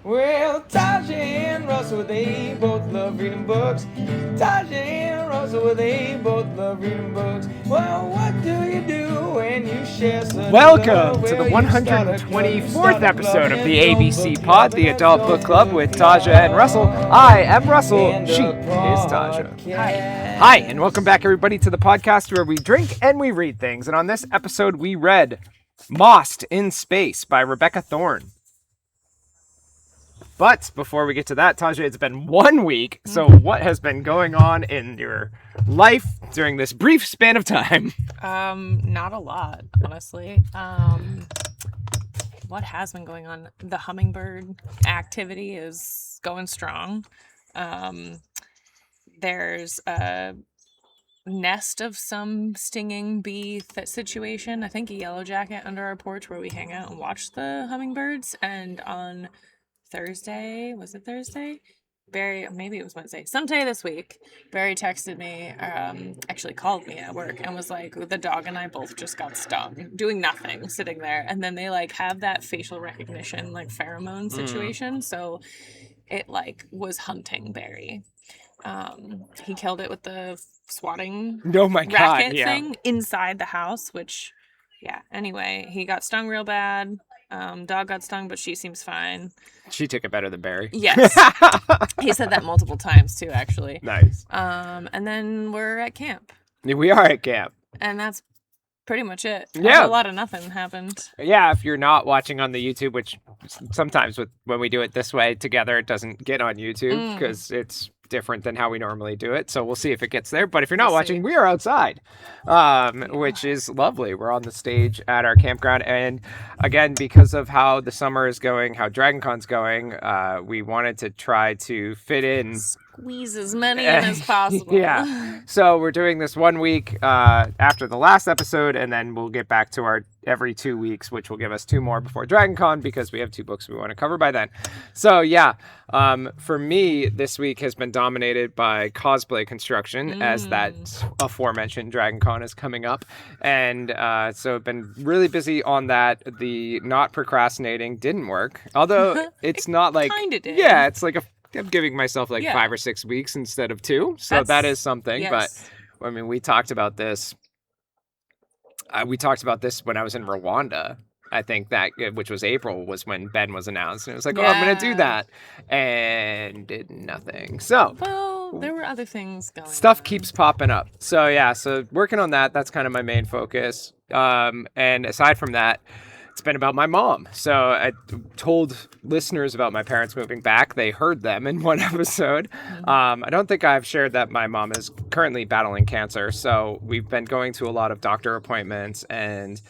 Well, Tasha and Russell, they both love reading books. Tasha and Russell, they both love reading books. Well, what do you do when you share such Welcome love? to the Well, you start a club, you 124th start a club, episode of the and it's ABC your Pod, book the club, Adult and Book it's Club your with book Taja and Russell. I am Russell. and She a is Taja. podcast. Hi, and welcome back, everybody, to the podcast where we drink and we read things. And on this episode, we read Mossed in Space by Rebecca Thorne. But before we get to that, Taja, it's been 1 week. So what has been going on in your life during this brief span of time? Not a lot, honestly. What has been going on? The hummingbird activity is going strong. There's a nest of some stinging bee situation. I think a yellow jacket under our porch where we hang out and watch the hummingbirds. And on Thursday, was it Thursday? Barry, maybe it was Wednesday, someday this week, Barry texted me, actually called me at work and was like, the dog and I both just got stung, doing nothing, sitting there. And then they like have that facial recognition, like pheromone situation. So it like was hunting Barry. He killed it with the swatting Oh my God, racket yeah. thing inside the house, which, yeah. Anyway, he got stung real bad. Dog got stung, but she seems fine. She took it better than Barry. Yes. He said that multiple times too, actually. Nice. And then we're at camp. We are at camp. And that's pretty much it. Yeah. A lot of nothing happened. Yeah, if you're not watching on the YouTube, which sometimes when we do it this way together, it doesn't get on YouTube because it's different than how we normally do it. So we'll see if it gets there. But if you're not watching, we are outside, which is lovely. We're on the stage at our campground. And again, because of how the summer is going, how DragonCon's going, we wanted to try to fit in. Squeeze as many in as possible. Yeah. So we're doing this 1 week after the last episode, and then we'll get back to our every 2 weeks, which will give us 2 more before DragonCon because we have 2 books we want to cover by then. So yeah, for me, this week has been dominated by cosplay construction as that aforementioned DragonCon is coming up. And so I've been really busy on that. The not procrastinating didn't work, although it's not like, kinda did. Yeah, it's like I'm giving myself like Yeah. 5 or 6 weeks instead of 2. So that is something. Yes. But I mean, we talked about this. We talked about this when I was in Rwanda. I think that, which was April, was when Ben was announced. And it was like, oh, I'm going to do Yeah. that. And did nothing. So Well, there were other things going stuff on. keeps popping up. So yeah, so working on that. That's kind of my main focus. And aside from that, it's been about my mom. So I told listeners about my parents moving back. They heard them in one episode. I don't think I've shared that my mom is currently battling cancer. So we've been going to a lot of doctor appointments and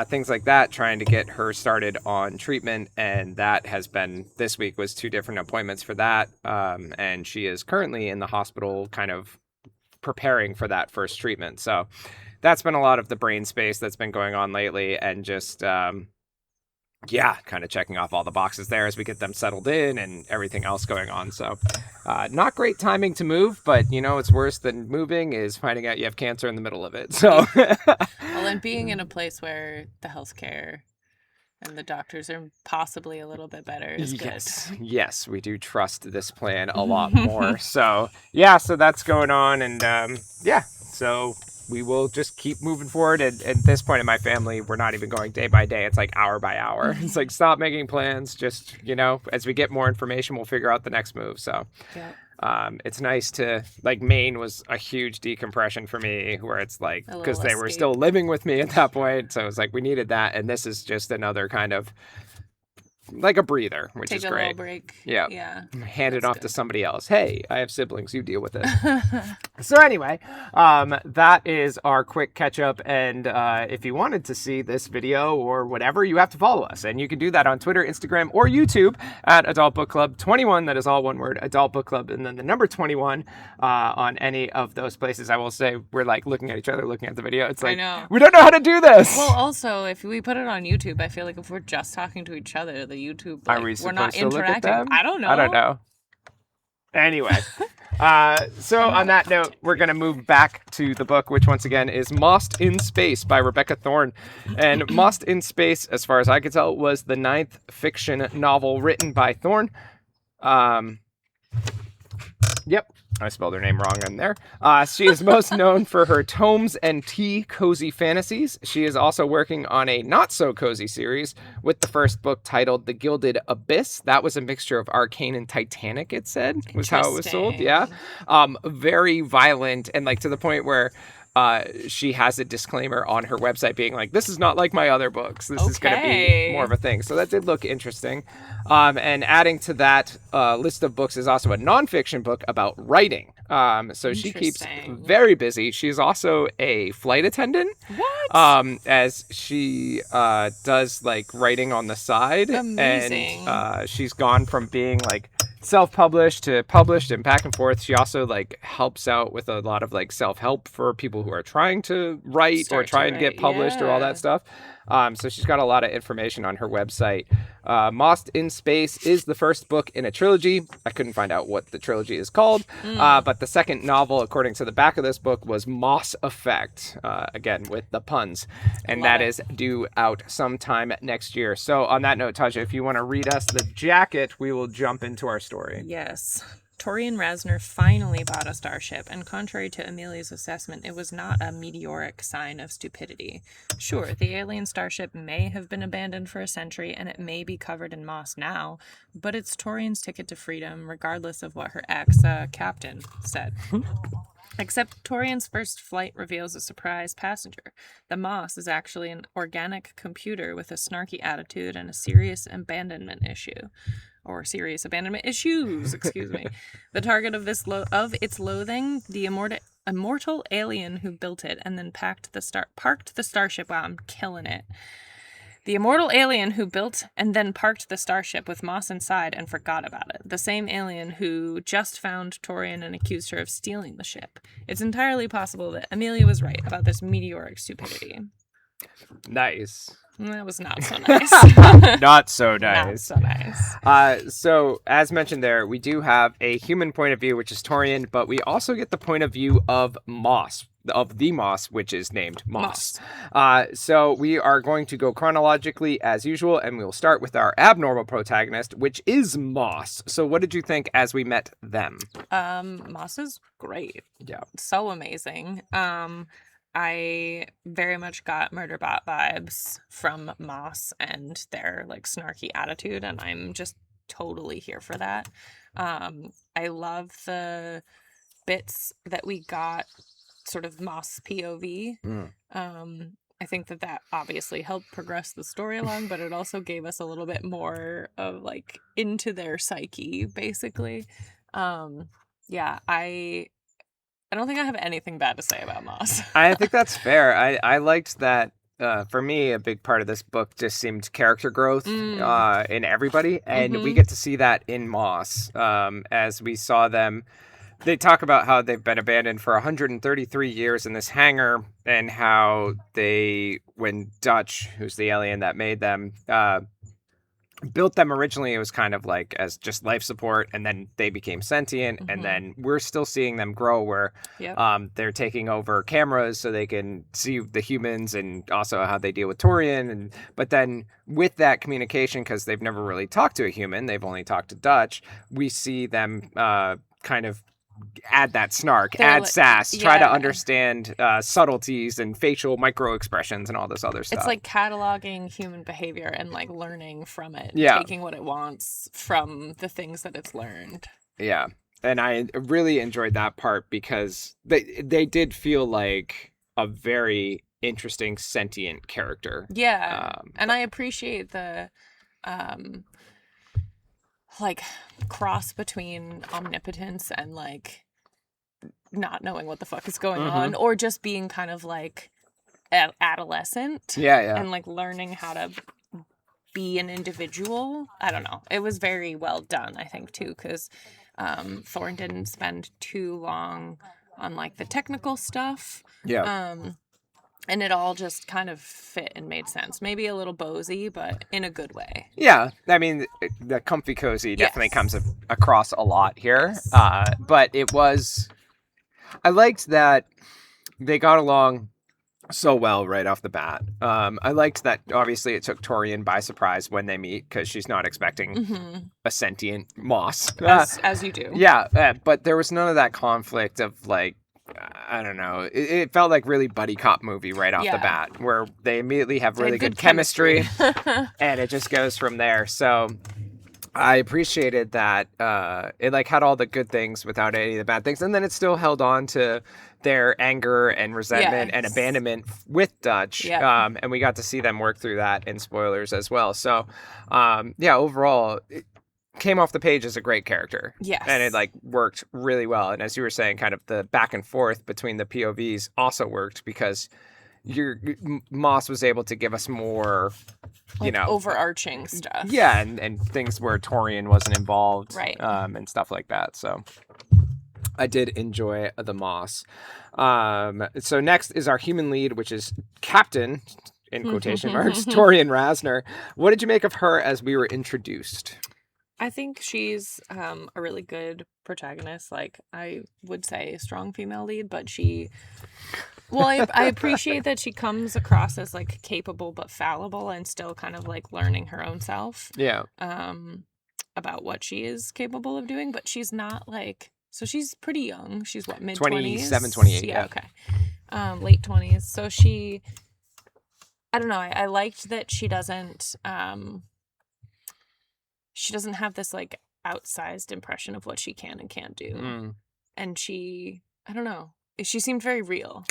things like that, trying to get her started on treatment. And that has been, this week was 2 different appointments for that. And she is currently in the hospital kind of preparing for that first treatment. So that's been a lot of the brain space that's been going on lately, and just kind of checking off all the boxes there as we get them settled in and everything else going on. So not great timing to move, but you know, it's worse than moving is finding out you have cancer in the middle of it. So Well, and being in a place where the healthcare and the doctors are possibly a little bit better is good. Yes, we do trust this plan a lot more. So yeah, so that's going on, and so we will just keep moving forward. And at this point in my family, we're not even going day by day. It's like hour by hour. It's like, stop making plans. Just, you know, as we get more information, we'll figure out the next move. So it's nice to, like, Maine was a huge decompression for me, where it's like, because they were still living with me at that point. So it was like, we needed that. And this is just another kind of like a breather, which is Take a great. little break. Yeah. Hand it off to somebody else. Hey, I have siblings. You deal with it. Yeah. So anyway, that is our quick catch up. And if you wanted to see this video or whatever, you have to follow us. And you can do that on Twitter, Instagram, or YouTube at Adult Book Club 21. That is all one word, Adult Book Club. And then the number 21 on any of those places. I will say, we're like looking at each other, looking at the video. It's like, I know. We don't know how to do this. Well, also, if we put it on YouTube, I feel like if we're just talking to each other, the YouTube, like, Are we we're not supposed to look at interacting. them? I don't know. Anyway, So on that note, we're going to move back to the book, which once again is Mossed in Space by Rebecca Thorne. And Mossed in Space, as far as I could tell, was the 9th fiction novel written by Thorne. Yep, I spelled her name wrong in there. She is most known for her tomes and tea cozy fantasies. She is also working on a not-so-cozy series with the first book titled The Gilded Abyss. That was a mixture of arcane and Titanic, it said, was how it was sold. Yeah. Very violent and like to the point where she has a disclaimer on her website being like, this is not like my other books. This is going to be more of a thing. So that did look interesting. And adding to that list of books is also a nonfiction book about writing. So she keeps very busy. She's also a flight attendant. What? As she does like writing on the side. Amazing. And she's gone from being like self-published to published and back and forth. She also like helps out with a lot of like self-help for people who are trying to write or trying to get published or all that stuff. So she's got a lot of information on her website. Mossed in Space is the first book in a trilogy. I couldn't find out what the trilogy is called, but the second novel, according to the back of this book, was Moss Effect, again with the puns, and that is due out sometime next year. So on that note, Tasha, if you want to read us the jacket, we will jump into our story. Yes. Torian Rasner finally bought a starship, and contrary to Amelia's assessment, it was not a meteoric sign of stupidity. Sure, the alien starship may have been abandoned for a century, and it may be covered in moss now, but it's Torian's ticket to freedom, regardless of what her ex-captain said. Except Torian's first flight reveals a surprise passenger. The Moss is actually an organic computer with a snarky attitude and a serious abandonment issue. Or serious abandonment issues, excuse me. The target of this of its loathing, the immortal alien who built it and then parked the starship. Wow, I'm killing it. The immortal alien who built and then parked the starship with Moss inside and forgot about it. The same alien who just found Torian and accused her of stealing the ship. It's entirely possible that Amelia was right about this meteoric stupidity. Nice. That was not so nice. Not so nice. Not so nice. So, as mentioned there, we do have a human point of view, which is Torian, but we also get the point of view of Moss, which is named Moss. So we are going to go chronologically as usual, and we'll start with our abnormal protagonist, which is Moss. So what did you think as we met them? Moss is great. Yeah. So amazing. I very much got Murderbot vibes from Moss and their like snarky attitude, and I'm just totally here for that. I love the bits that we got sort of Moss POV. I think that obviously helped progress the story along, but it also gave us a little bit more of like into their psyche, basically. I don't think I have anything bad to say about Moss. I think that's fair. I liked that. For me, a big part of this book just seemed character growth in everybody, and we get to see that in Moss as we saw them. They talk about how they've been abandoned for 133 years in this hangar, and how when Dutch, who's the alien that made them, built them originally, it was kind of like as just life support, and then they became sentient, and then we're still seeing them grow where they're taking over cameras so they can see the humans and also how they deal with Torian. But then with that communication, because they've never really talked to a human, they've only talked to Dutch, we see them kind of add that snark, add sass, try to understand subtleties and facial micro expressions and all this other stuff. It's like cataloging human behavior and like learning from it, taking what it wants from the things that it's learned. Yeah. And I really enjoyed that part because they did feel like a very interesting sentient character. Yeah. And I appreciate the like cross between omnipotence and like not knowing what the fuck is going on, or just being kind of like adolescent and like learning how to be an individual. I don't know, it was very well done, I think, too, because Thorne didn't spend too long on like the technical stuff. And it all just kind of fit and made sense. Maybe a little bozy, but in a good way. Yeah, I mean, the comfy cozy definitely Yes. comes across a lot here. Yes. But I liked that they got along so well right off the bat. I liked that obviously it took Torian by surprise when they meet because she's not expecting a sentient moss. As you do. Yeah, but there was none of that conflict of like, I don't know. It felt like really buddy cop movie right off the bat, where they immediately have really good chemistry, and it just goes from there. So I appreciated that it like had all the good things without any of the bad things, and then it still held on to their anger and resentment and abandonment with Dutch. And we got to see them work through that in spoilers as well. So overall, came off the page as a great character. Yes. And it like worked really well. And as you were saying, kind of the back and forth between the POVs also worked because Moss was able to give us more, overarching stuff. Yeah, and things where Torian wasn't involved. Right. And stuff like that. So I did enjoy the Moss. So next is our human lead, which is Captain, in quotation marks, Torian Rasner. What did you make of her as we were introduced? I think she's a really good protagonist. Like, I would say strong female lead, but I appreciate that she comes across as like capable but fallible and still kind of like learning her own self. Yeah. About what she is capable of doing, but she's not like, so she's pretty young. She's what, mid-20s? 27, 28. Yeah. Okay. Late 20s. So I don't know. I liked that she doesn't have this like outsized impression of what she can and can't do. And I don't know, she seemed very real.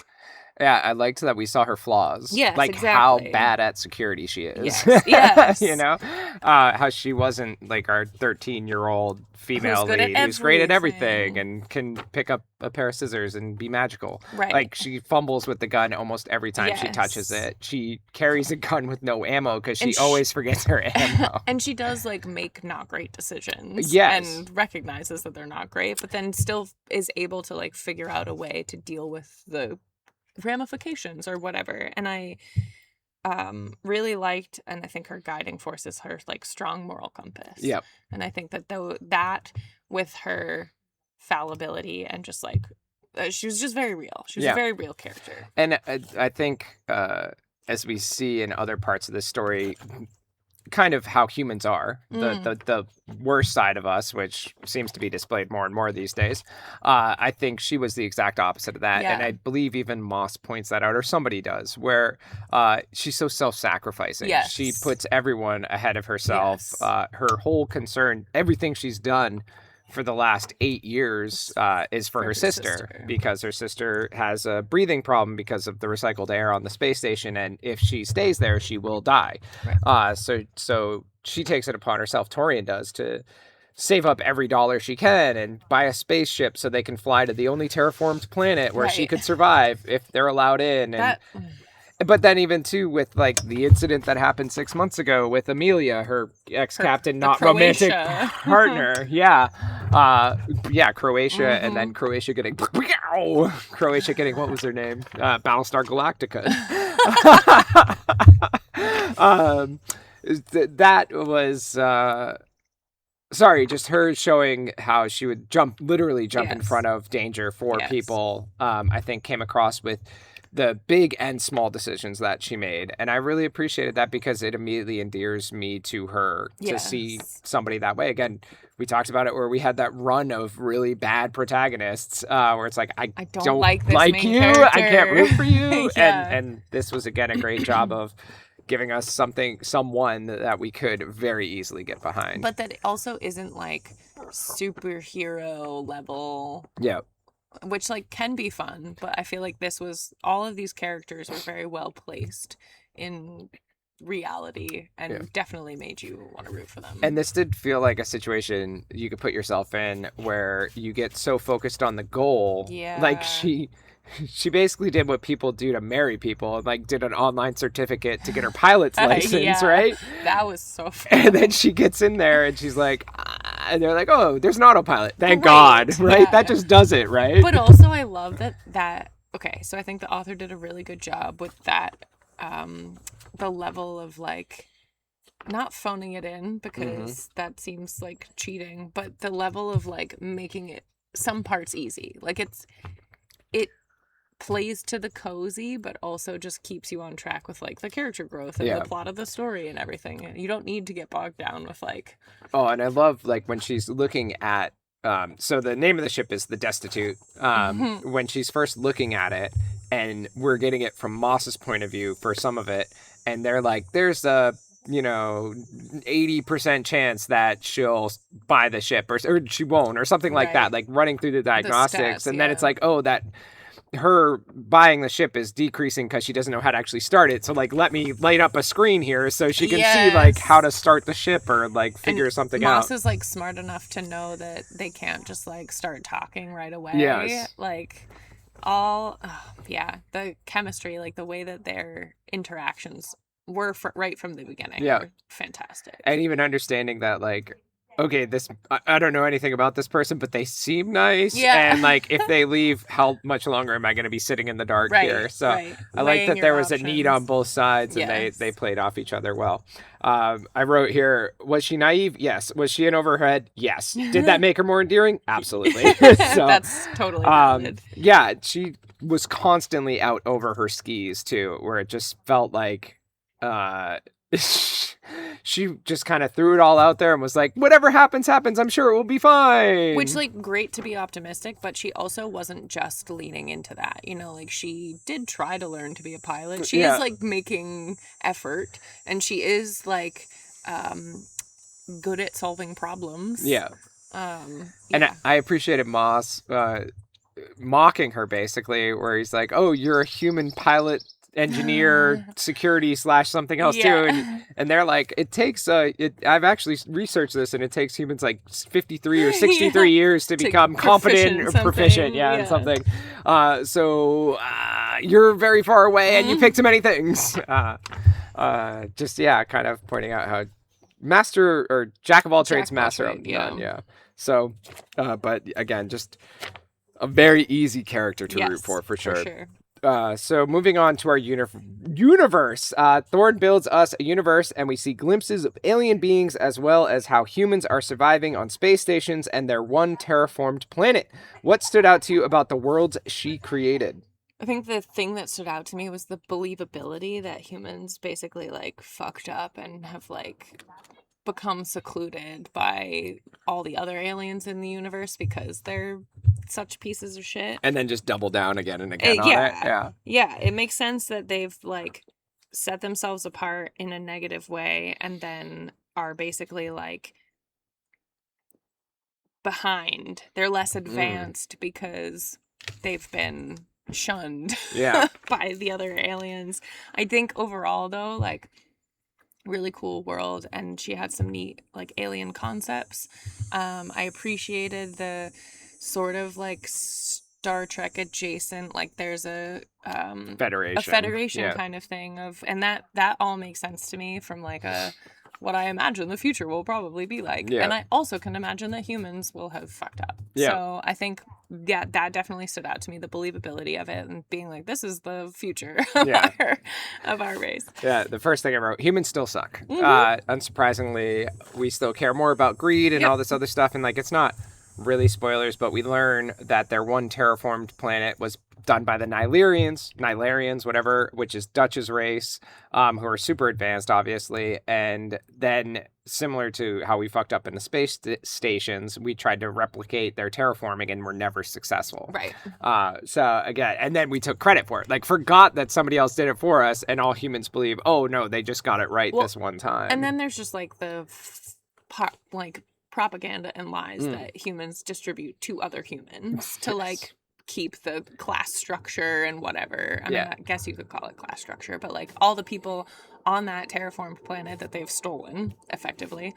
Yeah, I liked that we saw her flaws. Yes, like exactly. how bad at security she is. Yes. How she wasn't like our 13-year-old female lead who's great at everything and can pick up a pair of scissors and be magical. Right. Like she fumbles with the gun almost every time she touches it. She carries a gun with no ammo because she always forgets her ammo. And she does like make not great decisions. Yes. And recognizes that they're not great, but then still is able to like figure out a way to deal with the ramifications or whatever. And I really liked, and I think her guiding force is her like strong moral compass. Yep. And I think that with her fallibility and just like she was just very real. She was a very real character. And I think as we see in other parts of the story, kind of how humans are, the worst side of us, which seems to be displayed more and more these days. I think she was the exact opposite of that. And I believe even Moss points that out, or somebody does, where she's so self-sacrificing. Yes. She puts everyone ahead of herself. Yes. Her whole concern, everything she's done for the last 8 years is for her sister, because her sister has a breathing problem because of the recycled air on the space station, and if she stays there, she will die. Right. So she takes it upon herself, Torian does, to save up every dollar she can and buy a spaceship so they can fly to the only terraformed planet where she could survive if they're allowed in. And but then even too with like the incident that happened 6 months ago with Amelia, her ex-captain, not romantic partner. Croatia, and then Croatia getting what was her name? Battlestar Galactica. That was just her showing how she would literally jump in front of danger for people. I think came across with the big and small decisions that she made. And I really appreciated that because it immediately endears me to her to see somebody that way. Again, we talked about it where we had that run of really bad protagonists where it's like, I don't like you. Character. I can't root for you. And this was, again, a great job of giving us someone that we could very easily get behind. But that also isn't like superhero level. Yeah. Which like can be fun, but I feel like all of these characters were very well placed in reality and definitely made you want to root for them. And this did feel like a situation you could put yourself in where you get so focused on the goal. Yeah. Like she basically did what people do to marry people and like did an online certificate to get her pilot's license, right? That was so fun. And then she gets in there and she's like, and they're like, oh, there's an autopilot. Thank God, right? That just does it, right? But also I love that okay, so I think the author did a really good job with that. The level of like not phoning it in because that seems like cheating, but the level of like making it some parts easy. Like it plays to the cozy, but also just keeps you on track with like the character growth and the plot of the story and everything. You don't need to get bogged down with like. Oh, and I love like when she's looking at. So the name of the ship is the Destitute. When she's first looking at it, and we're getting it from Moss's point of view for some of it, and they're like, "There's a 80% chance that she'll buy the ship, or she won't, or something like that." Like running through the diagnostics, and then it's like, "Oh, that." Her buying the ship is decreasing because she doesn't know how to actually start it. So like, let me light up a screen here so she can see like how to start the ship or like figure something out. Moss is like smart enough to know that they can't just like start talking right away. Yes. Like the chemistry, like the way that their interactions were right from the beginning. Yeah. Were fantastic. And even understanding that like, okay, I don't know anything about this person, but they seem nice. Yeah. And like, if they leave, how much longer am I going to be sitting in the dark here? So I like that there was a need on both sides, and they played off each other well. I wrote here, was she naive? Yes. Was she in over her head? Yes. Did that make her more endearing? Absolutely. So, that's totally valid. Yeah, she was constantly out over her skis too, where it just felt like she just kind of threw it all out there and was like, whatever happens, I'm sure it will be fine. Which, like, great to be optimistic, but she also wasn't just leaning into that. Like, she did try to learn to be a pilot. She is, like, making effort, and she is, like, good at solving problems. Yeah. And I appreciated Moss mocking her, basically, where he's like, oh, you're a human pilot engineer security / something else too, and they're like, it takes I've actually researched this, and it takes humans like 53 or 63 years to become competent or proficient in something. So you're very far away, and you picked too many things. Just kind of pointing out how master or jack of all trades, master of none. So but again, just a very easy character to root for sure. So moving on to our universe, Thorne builds us a universe, and we see glimpses of alien beings as well as how humans are surviving on space stations and their one terraformed planet. What stood out to you about the worlds she created? I think the thing that stood out to me was the believability that humans basically like fucked up and have like become secluded by all the other aliens in the universe because they're such pieces of shit. And then just double down again and again on it. Yeah, it makes sense that they've like set themselves apart in a negative way and then are basically like behind. They're less advanced because they've been shunned by the other aliens. I think overall though, like, really cool world, and she had some neat like alien concepts. I appreciated the sort of like Star Trek adjacent, like there's a federation kind of thing of, and that all makes sense to me from like what I imagine the future will probably be like. And I also can imagine that humans will have fucked up. So I think that definitely stood out to me, the believability of it and being like, this is the future of our race. Yeah, the first thing I wrote, humans still suck. Unsurprisingly, we still care more about greed and all this other stuff, and like, it's not really spoilers, but we learn that their one terraformed planet was done by the Nilarians, whatever, which is Dutch's race, who are super advanced, obviously. And then, similar to how we fucked up in the space stations, we tried to replicate their terraforming and were never successful. Right. So, again, and then we took credit for it. Like, forgot that somebody else did it for us, and all humans believe, oh, no, they just got it right this one time. And then there's just, like, the propaganda and lies that humans distribute to other humans to, like, keep the class structure and whatever. I mean, I guess you could call it class structure, but like all the people on that terraformed planet that they've stolen effectively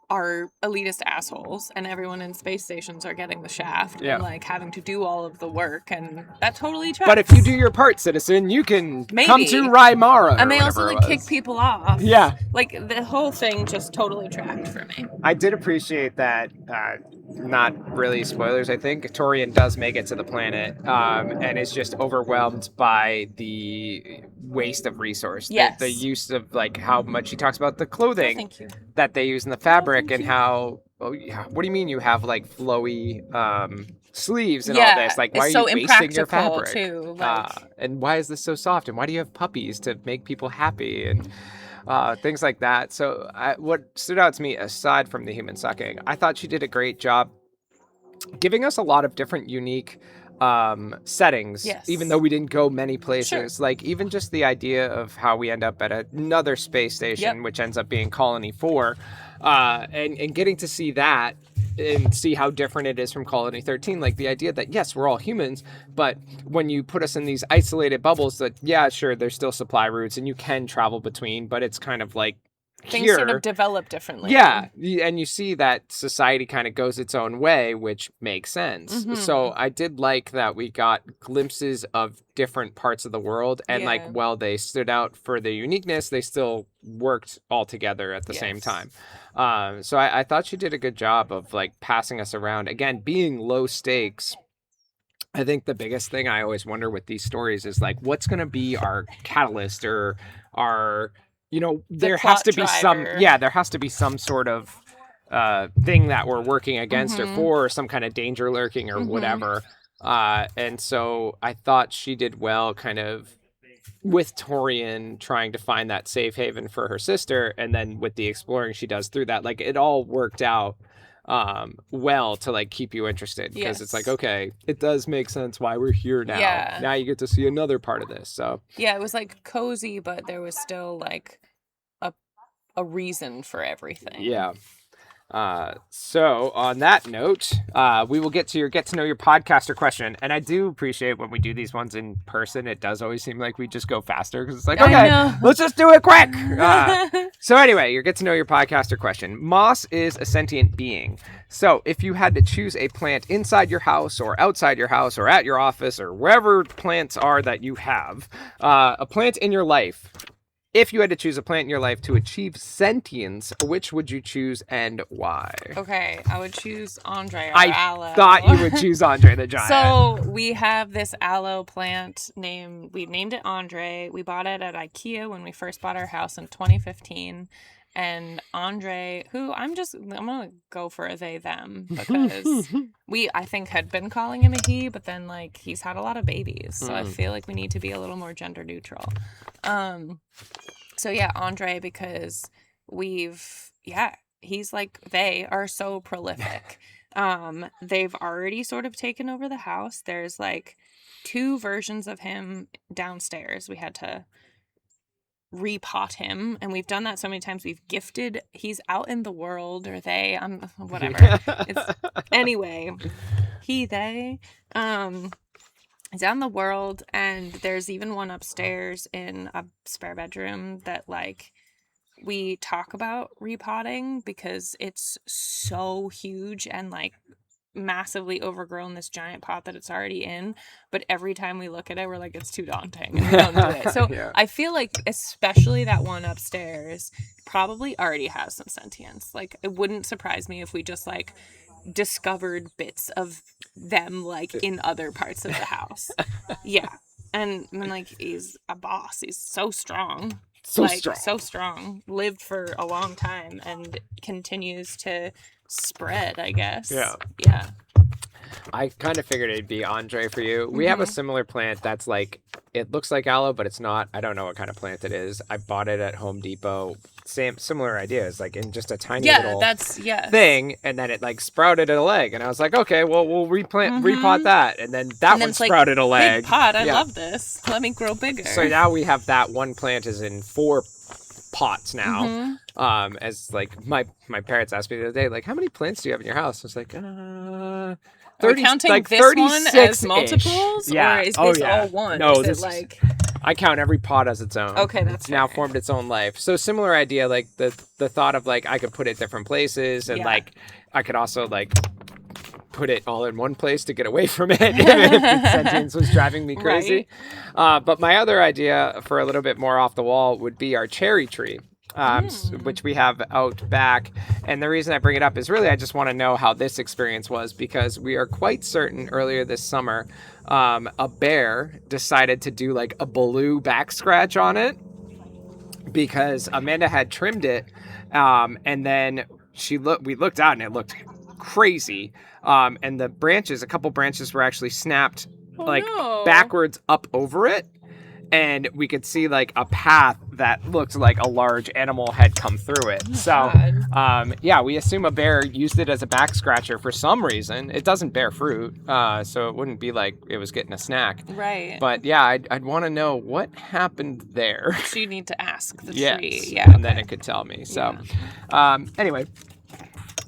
are elitist assholes, and everyone in space stations are getting the shaft and like having to do all of the work, and that totally tracks. But if you do your part, citizen, you can come to Rymara. And they also like kick people off. Yeah. Like the whole thing just totally tracked for me. I did appreciate that not really spoilers, I think, Torian does make it to the planet and is just overwhelmed by the waste of resource. Yes. The use of like how much he talks about the Oh, clothing thank you. that they use in the fabric thank and you. how, oh, yeah, what do you mean you have like flowy sleeves and all Yeah, this? Like, why it's are so you wasting your impractical, fabric? too, like- And why is this so soft? And why do you have puppies to make people happy? And things like that. So what stood out to me, aside from the human sucking, I thought she did a great job giving us a lot of different unique settings, Yes. even though we didn't go many places. Sure. Like even just the idea of how we end up at another space station, Yep. which ends up being Colony 4, and getting to see that and see how different it is from Colony 13. Like the idea that, yes, we're all humans, but when you put us in these isolated bubbles that, yeah, sure, there's still supply routes and you can travel between, but it's kind of like Things here, sort of develop differently. yeah, and you see that society kind of goes its own way, which makes sense. Mhm. So I did like that we got glimpses of different parts of the world, and like Yeah. while they stood out for their uniqueness, they still worked all together at the same Yes. time. So I thought she did a good job of like passing us around. Again, being low stakes. I think the biggest thing I always wonder with these stories is like, what's going to be our catalyst or our, you know, there has plot to be some, driver. yeah, there has to be some sort of thing that we're working against or Mhm. for, or some kind of danger lurking or Mhm. whatever. And so I thought she did well kind of with Torian trying to find that safe haven for her sister. And then with the exploring she does through that, like it all worked out well to like keep you interested because it's like, Yes. okay, it does make sense why we're here now. Yeah. Now you get to see another part of this. So Yeah, it was like cozy, but there was still like a reason for everything. yeah. So on that note, we will get to your get to know your podcaster question. And I do appreciate when we do these ones in person, it does always seem like we just go faster because it's like, I okay, know. let's just do it quick. So anyway, your get to know your podcaster question. Moss is a sentient being. So if you had to choose a plant inside your house or outside your house or at your office or wherever plants are that you have, a plant in your life, if you had to choose a plant in your life to achieve sentience, which would you choose and why? Okay, I would choose Andre or I aloe. thought you would choose Andre the Giant. So we have this aloe plant we named it Andre. We bought it at IKEA when we first bought our house in 2015. And Andre, who I'm gonna go for a they them because I think had been calling him a he, but then like he's had a lot of babies, so I feel like we need to be a little more gender neutral. So yeah, Andre, because he's like, they are so prolific. They've already sort of taken over the house. There's like 2 versions of him downstairs. We had to repot him, and we've done that so many times. He's out in the world, or they, whatever. Anyway, they is out in the world, and there's even one upstairs in a spare bedroom that like we talk about repotting because it's so huge and like massively overgrown, this giant pot that it's already in, but every time we look at it we're like, it's too daunting and we don't do it. So Yeah. I feel like especially that one upstairs probably already has some sentience. Like it wouldn't surprise me if we just like discovered bits of them like in other parts of the house. Yeah. And I mean, like, he's a boss. He's so strong. So like, strong. So strong. Lived for a long time and continues to spread, I guess. Yeah. Yeah. I kind of figured it'd be Andre for you. We have a similar plant that's like, it looks like aloe, but it's not. I don't know what kind of plant it is. I bought it at Home Depot. Similar ideas, like in just a tiny little thing, and then it like sprouted a leg, and I was like, okay, well, we'll repot that, and then that one sprouted a leg. Big pot, I love this. Let me grow bigger. So now we have that one plant is in 4 pots now. As like my parents asked me the other day, like, how many plants do you have in your house? I was like, 30, counting like this one as 36-ish. multiples, yeah. or is this all one? No, is this it like I count every pot as its own. Okay, that's it's now fair. formed its own life. So similar idea, like the thought of like I could put it different places, and like I could also like put it all in one place to get away from it if its sentience was driving me crazy. But my other idea for a little bit more off the wall would be our cherry tree. which we have out back. And the reason I bring it up is really I just want to know how this experience was, because we are quite certain earlier this summer, a bear decided to do like a blue back scratch on it because Amanda had trimmed it, and then we looked out and it looked crazy, and the branches, a couple branches were actually snapped backwards up over it, and we could see like a path that looked like a large animal had come through it. We assume a bear used it as a back scratcher for some reason. It doesn't bear fruit, so it wouldn't be like it was getting a snack. Right. But yeah, I'd want to know what happened there. So you need to ask the Yes. tree. Yeah. And then it could tell me. So, anyway.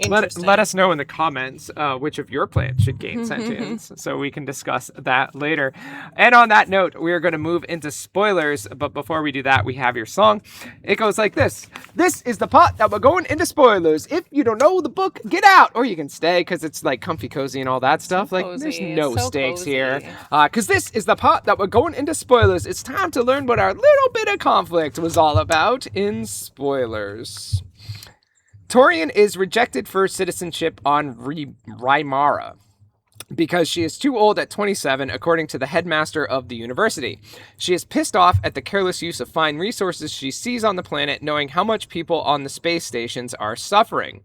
Let us know in the comments which of your plants should gain sentience, so we can discuss that later. And on that note, we are going to move into spoilers. But before we do that, we have your song. It goes like this. This is the part that we're going into spoilers. If you don't know the book, get out. Or you can stay because it's like comfy cozy and all that stuff. So like cozy. There's no So stakes cozy. here. Because this is the part that we're going into spoilers. It's time to learn what our little bit of conflict was all about in spoilers. Torian is rejected for citizenship on Rymara because she is too old at 27, according to the headmaster of the university. She is pissed off at the careless use of fine resources she sees on the planet, knowing how much people on the space stations are suffering.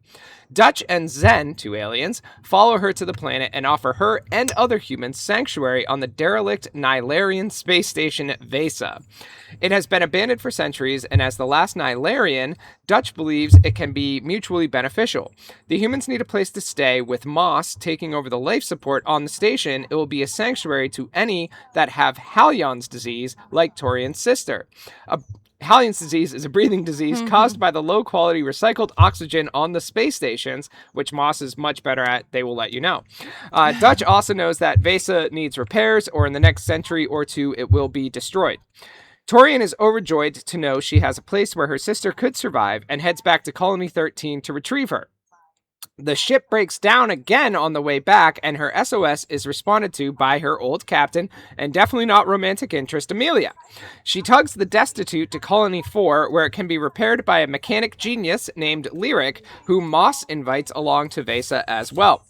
Dutch and Zen, two aliens, follow her to the planet and offer her and other humans sanctuary on the derelict Nilarian space station Vesa. It has been abandoned for centuries, and as the last Nilarian, Dutch believes it can be mutually beneficial. The humans need a place to stay, with Moss taking over the life support on the station. It will be a sanctuary to any that have Hallion's disease, like Torian's sister. Hallion's disease is a breathing disease caused by the low-quality recycled oxygen on the space stations, which Moss is much better at. They will let you know. Dutch also knows that Vesa needs repairs, or in the next century or two, it will be destroyed. Torian is overjoyed to know she has a place where her sister could survive and heads back to Colony 13 to retrieve her. The ship breaks down again on the way back, and her SOS is responded to by her old captain and definitely not romantic interest, Amelia. She tugs the Destitute to Colony 4, where it can be repaired by a mechanic genius named Lyric, who Moss invites along to Vesa as well.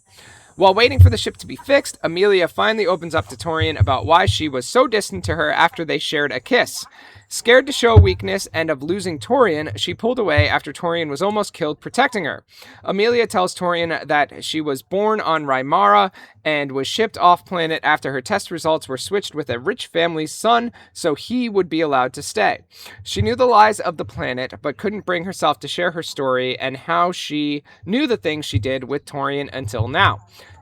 While waiting for the ship to be fixed, Amelia finally opens up to Torian about why she was so distant to her after they shared a kiss. Scared to show weakness and of losing Torian, she pulled away after Torian was almost killed protecting her. Amelia tells Torian that she was born on Rymara and was shipped off-planet after her test results were switched with a rich family's son, so he would be allowed to stay. She knew the lies of the planet, but couldn't bring herself to share her story and how she knew the things she did with Torian until now.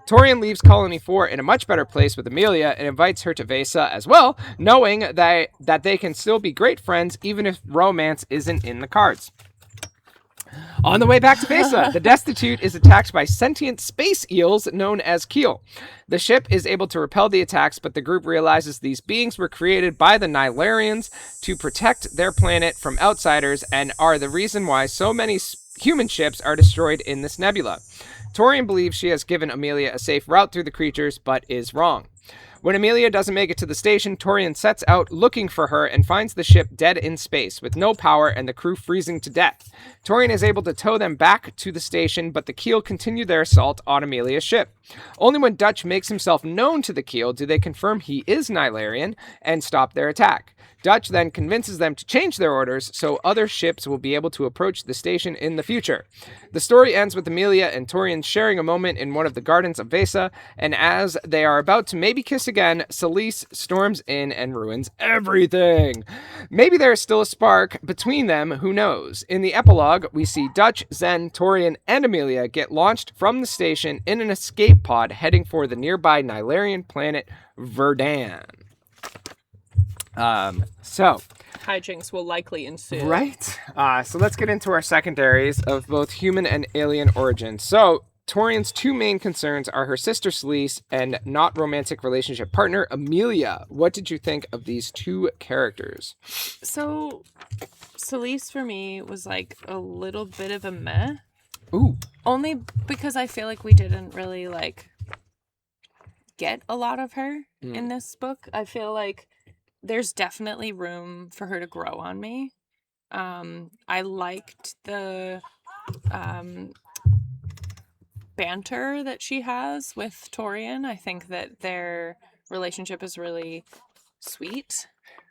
Torian leaves Colony 4 in a much better place with Amelia and invites her to Vesa as well, knowing that they can still be great friends even if romance isn't in the cards. On the way back to Vesa, the Destitute is attacked by sentient space eels known as Keel. The ship is able to repel the attacks, but the group realizes these beings were created by the Nilarians to protect their planet from outsiders and are the reason why so many human ships are destroyed in this nebula. Torian believes she has given Amelia a safe route through the creatures, but is wrong. When Amelia doesn't make it to the station, Torian sets out looking for her and finds the ship dead in space, with no power and the crew freezing to death. Torian is able to tow them back to the station, but the Keel continue their assault on Amelia's ship. Only when Dutch makes himself known to the Keel do they confirm he is Nilarian and stop their attack. Dutch then convinces them to change their orders so other ships will be able to approach the station in the future. The story ends with Amelia and Torian sharing a moment in one of the gardens of Vesa, and as they are about to maybe kiss again, Celise storms in and ruins everything. Maybe there is still a spark between them, who knows? In the epilogue, we see Dutch, Zen, Torian, and Amelia get launched from the station in an escape pod heading for the nearby Nilarian planet Verdun. So Hijinks will likely ensue. Right. So let's get into our secondaries of both human and alien origin. So Torian's two main concerns are her sister Celise and not romantic relationship partner Amelia. What did you think of these two characters? So Celise for me was like a little bit of a meh. Ooh. Only because I feel like we didn't really like get a lot of her in this book. I feel like there's definitely room for her to grow on me. I liked the banter that she has with Torian. I think that their relationship is really sweet.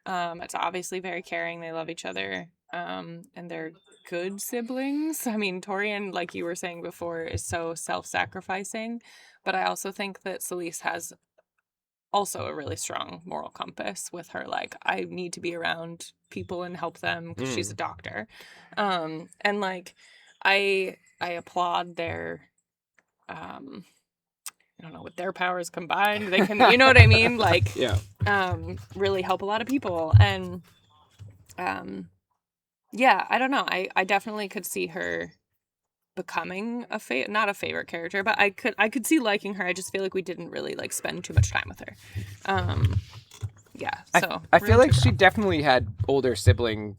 It's obviously very caring. They love each other. And they're good siblings. I mean, Torian, like you were saying before, is so self-sacrificing, but I also think that Celise has also a really strong moral compass with her. Like, I need to be around people and help them because she's a doctor. And like, I applaud their I don't know, with their powers combined, they can, you know what I mean? Like, Yeah. really help a lot of people. And, yeah, I don't know. I definitely could see her becoming not a favorite character, but I could see liking her. I just feel like we didn't really like spend too much time with her. Yeah. So I feel really like took her she off. definitely had older sibling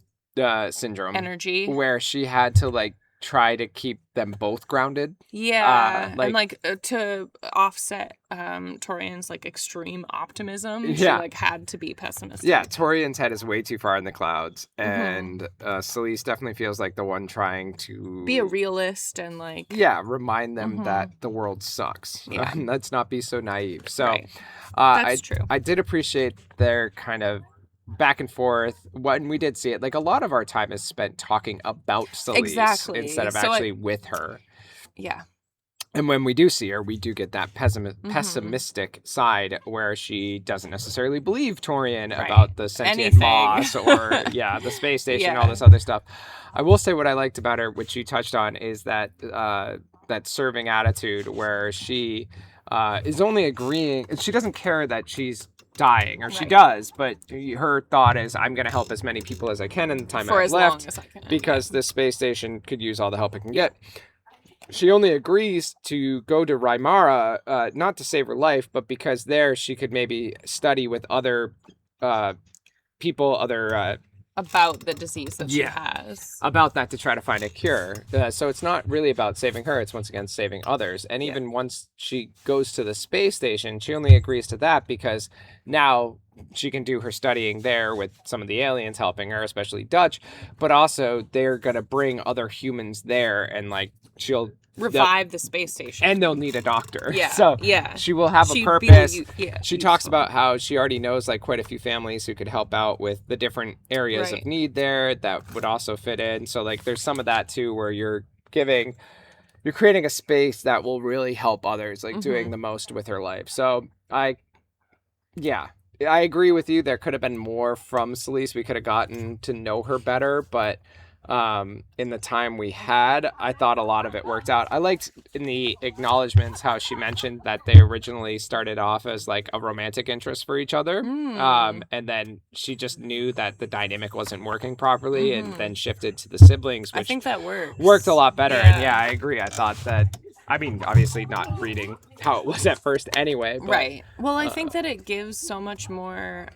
syndrome Energy. where she had to like try to keep them both grounded. Yeah, Like and like to offset Torian's like extreme optimism, she yeah. like had to be pessimistic. Yeah, Torian's head is way too far in the clouds, Mhm. and Celise definitely feels like the one trying to Be a realist and like remind them Mhm. that the world sucks. Yeah. Let's not be so naive. So, Right. That's true. I did appreciate their kind of back and forth when we did see it. Like a lot of our time is spent talking about Celise Exactly. instead of So actually with her. Yeah. And when we do see her, we do get that Mhm. pessimistic side where she doesn't necessarily believe Torian Right. about the sentient Anything. moss or the space station, all Yeah. this other stuff. I will say what I liked about her, which you touched on, is that that serving attitude where she is only agreeing. She doesn't care that she's dying, or she Right. does, but her thought is, I'm going to help as many people as I can in the time For I have as long left, as I can. because this space station could use all the help it can get. She only agrees to go to Rymara, not to save her life, but because there she could maybe study with other people, About the disease that she Yeah. has. about that to try to find a cure. So it's not really about saving her. It's once again saving others. And Yeah. even once she goes to the space station, she only agrees to that because now she can do her studying there with some of the aliens helping her, especially Dutch. But also they're going to bring other humans there and like she'll Revive the space station. and they'll need a doctor. Yeah, So yeah. she will have a She'd be purpose. She useful. talks about how she already knows like quite a few families who could help out with the different areas Right. of need there that would also fit in. So like there's some of that too where you're creating a space that will really help others, like doing the most with her life. So I agree with you. There could have been more from Celise. We could have gotten to know her better, but in the time we had, I thought a lot of it worked out. I liked in the acknowledgments how she mentioned that they originally started off as like a romantic interest for each other. And then she just knew that the dynamic wasn't working properly and then shifted to the siblings, I which think that worked a lot better. Yeah. And yeah, I agree. I thought that, I mean, obviously not reading how it was at first anyway. But, Right. Well, I think that it gives so much more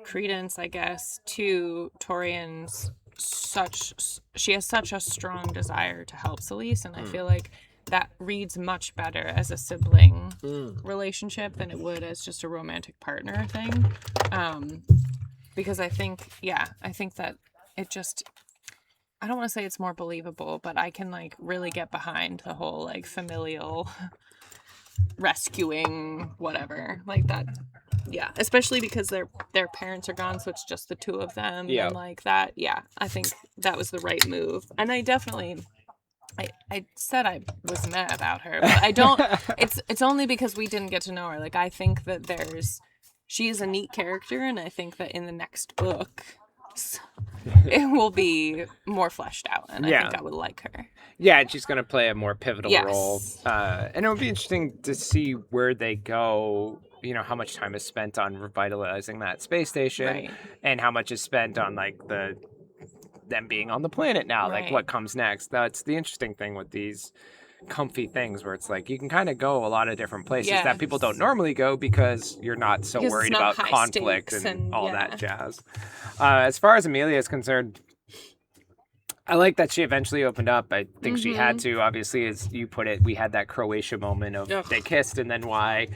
credence, I guess, to Torian's she has such a strong desire to help Celise, and I feel like that reads much better as a sibling relationship than it would as just a romantic partner thing. Because I think that it just, I don't want to say it's more believable, but I can like really get behind the whole like familial rescuing whatever like that. Yeah, especially because their parents are gone, so it's just the two of them. Yeah. And like that, yeah, I think that was the right move. And I definitely, I said I was mad about her, but I don't. It's only because we didn't get to know her. Like I think that she's a neat character, and I think that in the next book, it will be more fleshed out, and I think I would like her. Yeah, and she's going to play a more pivotal Yes. role. And it would be interesting to see where they go, you know, how much time is spent on revitalizing that space station Right. and how much is spent on like them being on the planet now, like Right. what comes next. That's the interesting thing with these comfy things where it's like you can kind of go a lot of different places that people don't normally go because you're not so Because it's worried not about high conflict stakes and and all yeah. that jazz. As far as Amelia is concerned, I like that she eventually opened up. I think she had to. Obviously, as you put it, we had that Croatia moment of Ugh. they kissed, and then why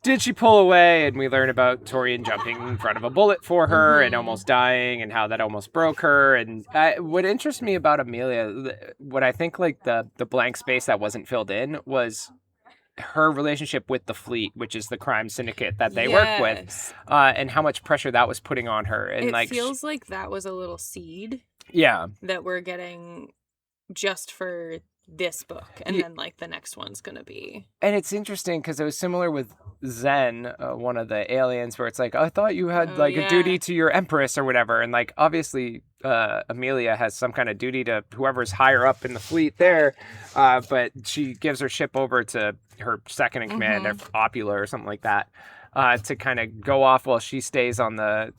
did she pull away? And we learn about Torian jumping in front of a bullet for her and almost dying, and how that almost broke her. And what interests me about Amelia, what I think like the blank space that wasn't filled in was her relationship with the fleet, which is the crime syndicate that they work with, and how much pressure that was putting on her. And it feels like that was a little seed that we're getting just for this book, and then like the next one's gonna be. And it's interesting because it was similar with Zen, one of the aliens, where it's like, I thought you had a duty to your empress or whatever, and like obviously Amelia has some kind of duty to whoever's higher up in the fleet there, but she gives her ship over to her second in command, Opula or something like that, to kind of go off while she stays on the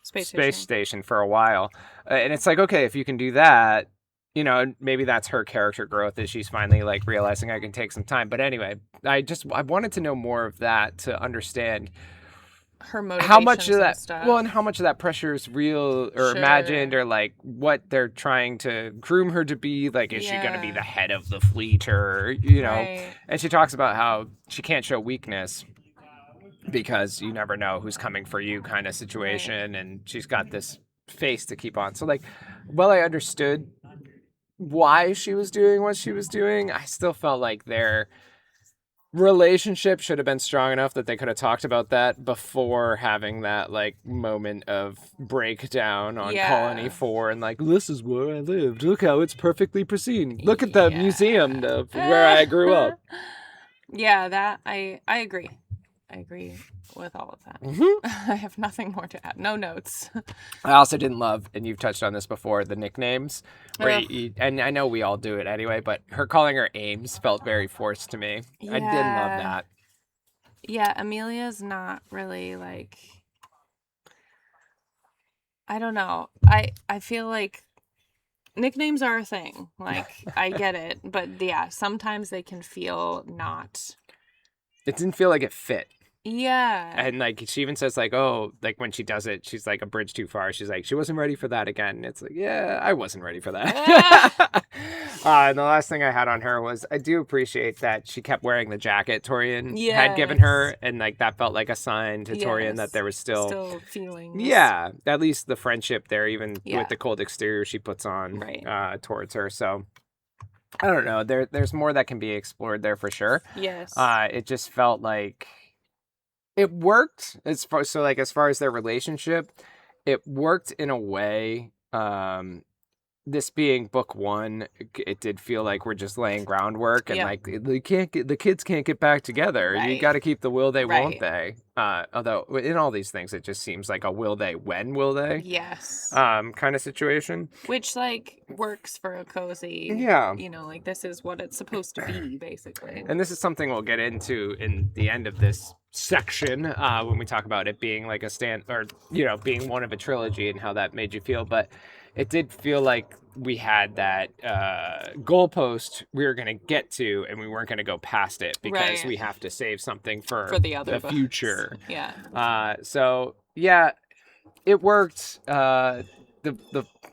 space station for a while. And it's like, okay, if you can do that, you know, maybe that's her character growth, is she's finally like realizing I can take some time. But anyway, I wanted to know more of that to understand her motivations, how much of that and stuff. and how much of that pressure is real or imagined, or like what they're trying to groom her to be. Like, is she going to be the head of the fleet, or, you know? And she talks about how she can't show weakness because you never know who's coming for you kind of situation. And she's got this face to keep on. So like, well, I understood why she was doing what she was doing, I still felt like their relationship should have been strong enough that they could have talked about that before having that like moment of breakdown on Colony 4 and like, this is where I lived, look how it's perfectly pristine, look at the museum of where I grew up. That I agree with all of that. I have nothing more to add. No notes. I also didn't love, and you've touched on this before, the nicknames. And I know we all do it anyway, but her calling her Ames felt very forced to me. I didn't love that. Yeah, Amelia's not really like... I don't know. I feel like nicknames are a thing. Like, I get it. But yeah, sometimes they can feel not... It didn't feel like it fit. Yeah. And like she even says like, oh, like when she does it, she's like a bridge too far. She's like, she wasn't ready for that again. And it's like, yeah, I wasn't ready for that. And the last thing I had on her was, I do appreciate that she kept wearing the jacket Torian had given her, and like that felt like a sign to Torian that there was still feelings. Yeah, at least the friendship there, even with the cold exterior she puts on towards her. So I don't know. There's more that can be explored there for sure. Yes. It just felt like it worked as far as their relationship, it worked in a way. This being book one, it did feel like we're just laying groundwork, and like the kids can't get back together. You got to keep the will they, won't they? Although in all these things, it just seems like a will they, when will they? Yes. Kind of situation. Which like works for a cozy. Yeah. You know, like this is what it's supposed to be, basically. And this is something we'll get into in the end of this section when we talk about it being like being one of a trilogy and how that made you feel, but. It did feel like we had that goalpost we were going to get to, and we weren't going to go past it because we have to save something for the future. Yeah. So yeah, it worked. The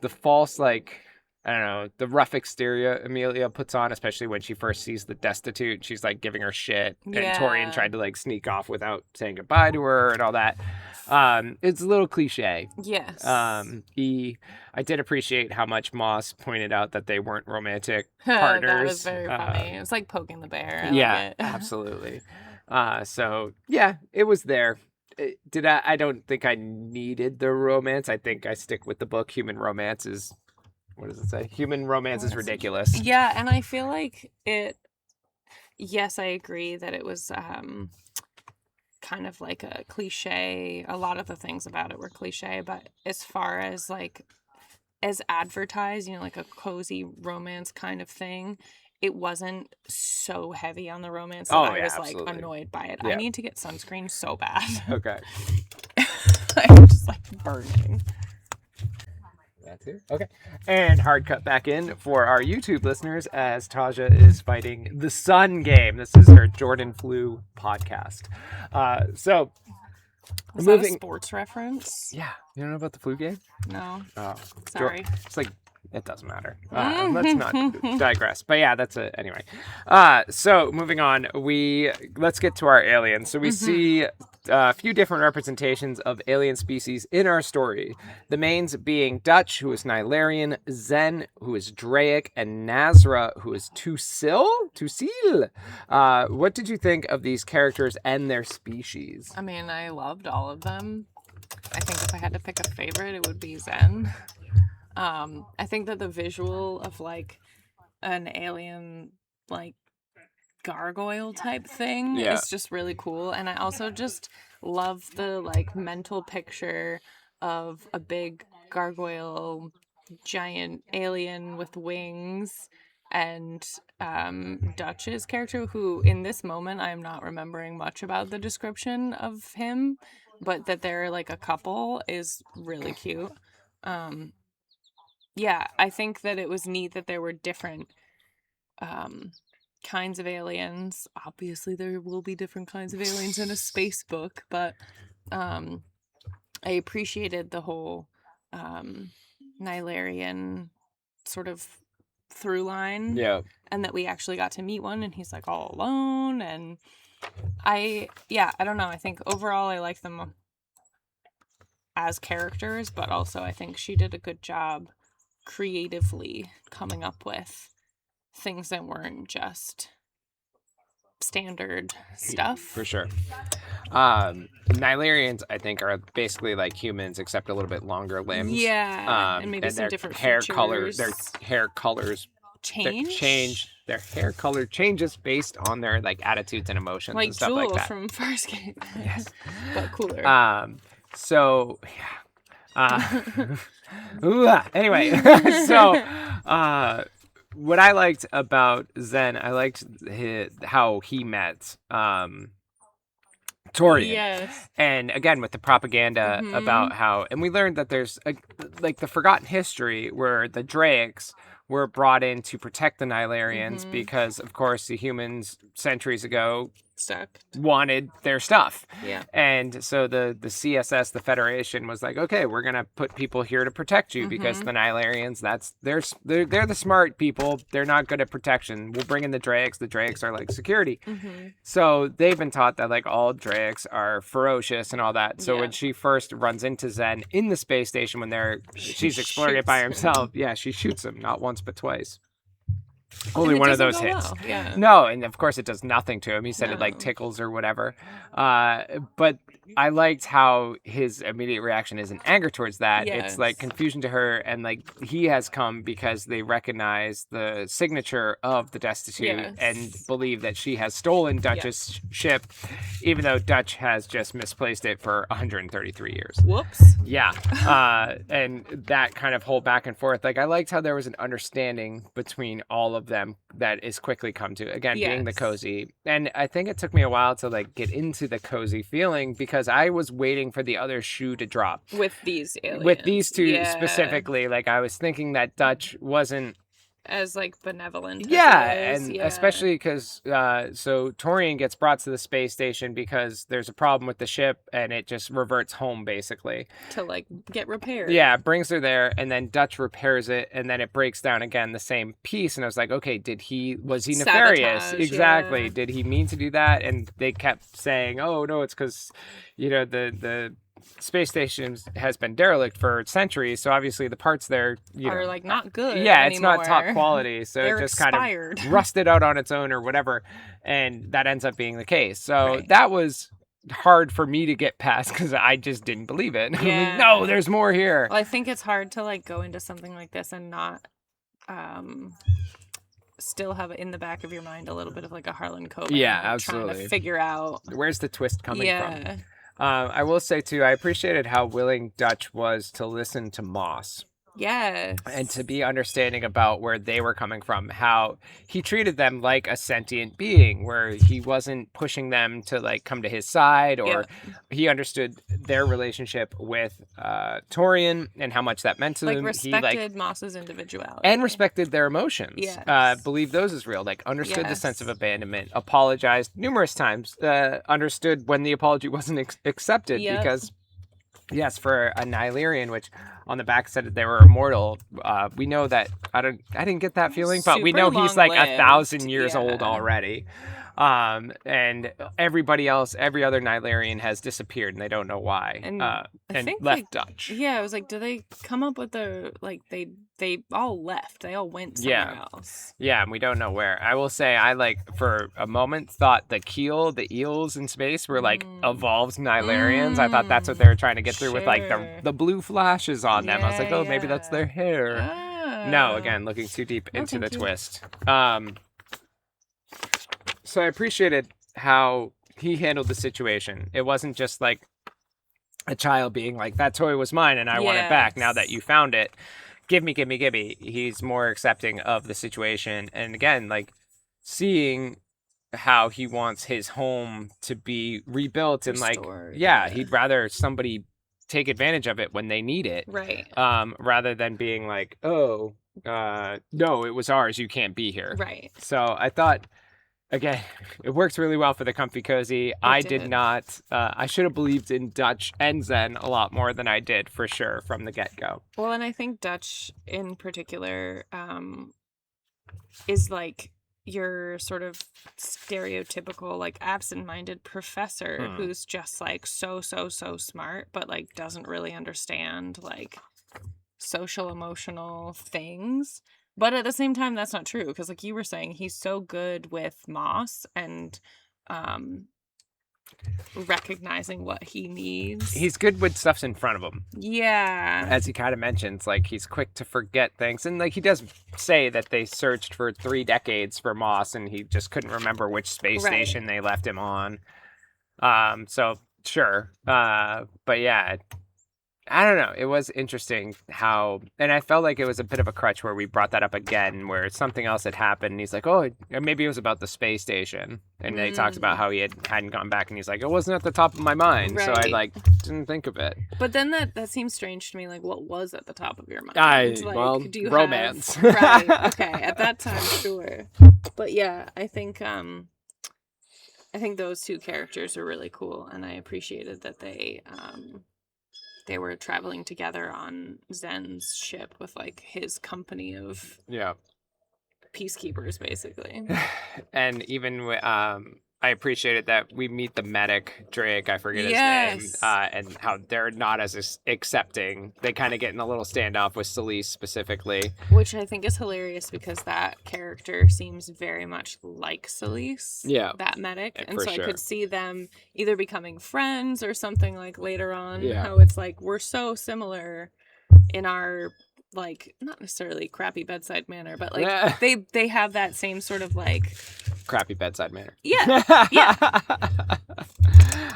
false, like, I don't know, the rough exterior Amelia puts on, especially when she first sees the destitute, she's like giving her shit, and Torian tried to like sneak off without saying goodbye to her and all that. It's a little cliche. Yes. I did appreciate how much Moss pointed out that they weren't romantic partners. That was very funny. It was like poking the bear. Absolutely. So yeah, it was there. I don't think I needed the romance. I think I stick with the book. Human romance is, what does it say? Human romance is ridiculous. Yeah, and I feel like yes, I agree that it was kind of like a cliche. A lot of the things about it were cliche, but as far as like as advertised, you know, like a cozy romance kind of thing, it wasn't so heavy on the romance that I was like annoyed by it. I need to get sunscreen so bad. Okay. I'm just like burning. That too. Okay. And hard cut back in for our YouTube listeners as Taja is fighting the sun game. This is her Jordan Flu podcast. Was that a sports reference? Yeah. You don't know about the flu game? No. Oh. Sorry. It's like It doesn't matter. Let's not digress. But yeah, that's it. Anyway, so moving on, let's get to our aliens. So we see a few different representations of alien species in our story. The mains being Dutch, who is Nilarian, Zen, who is Draic, and Nazra, who is Tusil. What did you think of these characters and their species? I mean, I loved all of them. I think if I had to pick a favorite, it would be Zen. I think that the visual of like an alien like gargoyle type thing is just really cool, and I also just love the like mental picture of a big gargoyle giant alien with wings, and Dutch's character, who in this moment I am not remembering much about the description of him, but that they're like a couple is really cute. Yeah, I think that it was neat that there were different kinds of aliens. Obviously, there will be different kinds of aliens in a space book, but I appreciated the whole Nilarian sort of through line. Yeah. And that we actually got to meet one, and he's like all alone. And I don't know. I think overall I like them as characters, but also I think she did a good job creatively coming up with things that weren't just standard stuff. For sure. Nilarians, I think, are basically like humans except a little bit longer limbs. Yeah, and maybe some different hair features. color, their hair colors change. Their hair color changes based on their like attitudes and emotions like and stuff Jewel like that. from Farscape. Yes. But cooler. So yeah. Anyway, so what I liked about Zen, I liked how he met Torian. Yes. And again, with the propaganda about how, and we learned that there's like the forgotten history where the Draics were brought in to protect the Nilarians because, of course, the humans centuries ago wanted their stuff. Yeah. And so the CSS, the Federation, was like, okay, we're gonna put people here to protect you because the Nilarians, they're the smart people. They're not good at protection. We'll bring in the Draics. The Draics are like security. So they've been taught that like all Draics are ferocious and all that. So when she first runs into Zen in the space station when she's exploring it by herself, she shoots him not once but twice. Only one of those hits. Well. Yeah. No, and of course it does nothing to him. He said it like tickles or whatever. But I liked how his immediate reaction isn't anger towards that. Yes. It's like confusion to her, and like he has come because they recognize the signature of the Destitute and believe that she has stolen Dutch's ship, even though Dutch has just misplaced it for 133 years. Whoops. Yeah. And that kind of whole back and forth. Like I liked how there was an understanding between all of them that is quickly come to, again, being the cozy. And I think it took me a while to like get into the cozy feeling because I was waiting for the other shoe to drop. With these aliens. With these two specifically. Like I was thinking that Dutch wasn't as like benevolent. And especially because so Torian gets brought to the space station because there's a problem with the ship and it just reverts home basically to like get repaired. Yeah, brings her there, and then Dutch repairs it, and then it breaks down again the same piece. And I was like, okay, was he nefarious? Sabotage, Exactly. Did he mean to do that? And they kept saying, oh no, it's because the space station has been derelict for centuries, so obviously the parts there are like not good anymore. It's not top quality, so They're it just expired. Kind of rusted out on its own or whatever, and that ends up being the case. So that was hard for me to get past because I just didn't believe it. Like, no, there's more here. Well, I think it's hard to like go into something like this and not still have in the back of your mind a little bit of like a Harlan Coben. Absolutely. Trying to figure out where's the twist coming from. I will say, too, I appreciated how willing Dutch was to listen to Moss. Yes. And to be understanding about where they were coming from, how he treated them like a sentient being, where he wasn't pushing them to like come to his side, or he understood their relationship with Torian and how much that meant to them. Respected Moss's individuality. And respected their emotions. Yes. Believed those as real. Like understood the sense of abandonment, apologized numerous times, understood when the apology wasn't accepted because Yes, for a Nihilerian, which on the back said that they were immortal. We know that I didn't get that feeling, but we Super know he's like long-lived, 1,000 years old yeah. already. And everybody else, every other Nihilerian has disappeared, and they don't know why. And I and think left like Dutch. yeah, I was like, do they come up with the like they all left. They all went somewhere else. Yeah, and we don't know where. I will say, I like for a moment thought the keel, the eels in space were like evolved Nihilarians. I thought that's what they were trying to get through with like Sure. the blue flashes on them. I was like, Yeah, oh, maybe that's yeah. their hair. No, again, looking too deep No, into the thank you. twist. So I appreciated how he handled the situation. It wasn't just like a child being like, that toy was mine and I want it back now that Yes. you found it. Give me, give me, give me. He's more accepting of the situation. And again, like seeing how he wants his home to be rebuilt and like, Restored, yeah, yeah. he'd rather somebody take advantage of it when they need it. Right. Rather than being like, oh, no, it was ours. You can't be here. Right. So I thought, again, it works really well for the comfy cozy. I did did. not. I should have believed in Dutch and Zen a lot more than I did for sure from the get go. Well, and I think Dutch in particular is like your sort of stereotypical like absent-minded professor who's just like so smart but like doesn't really understand like social emotional things. But at the same time, that's not true because like you were saying, he's so good with Moss and recognizing what he needs. He's good with stuff's in front of him. Yeah. As he kind of mentions, like he's quick to forget things. And like he does say that they searched for 3 decades for Moss and he just couldn't remember which space Right. station they left him on. So sure. But yeah, I don't know. It was interesting how, and I felt like it was a bit of a crutch where we brought that up again, where something else had happened. And he's like, oh, maybe it was about the space station. And they talked about how he hadn't gone back. And he's like, it wasn't at the top of my mind. So I Right. like didn't think of it. But then that seems strange to me. Like, what was at the top of your mind? Like, do you romance. have... Right. Okay. At that time, sure. But yeah, I think those two characters are really cool, and I appreciated that they were traveling together on Zen's ship with like his company of Yeah. peacekeepers, basically. And even I appreciated that we meet the medic, Drake, I forget his Yes. name, and how they're not as accepting. They kind of get in a little standoff with Celise specifically. Which I think is hilarious because that character seems very much like Celise. Yeah. That medic. And For so sure. I could see them either becoming friends or something like later on. Yeah. How it's like we're so similar in our like not necessarily crappy bedside manner, but like Yeah. they have that same sort of like Crappy bedside manner. yeah. Yeah.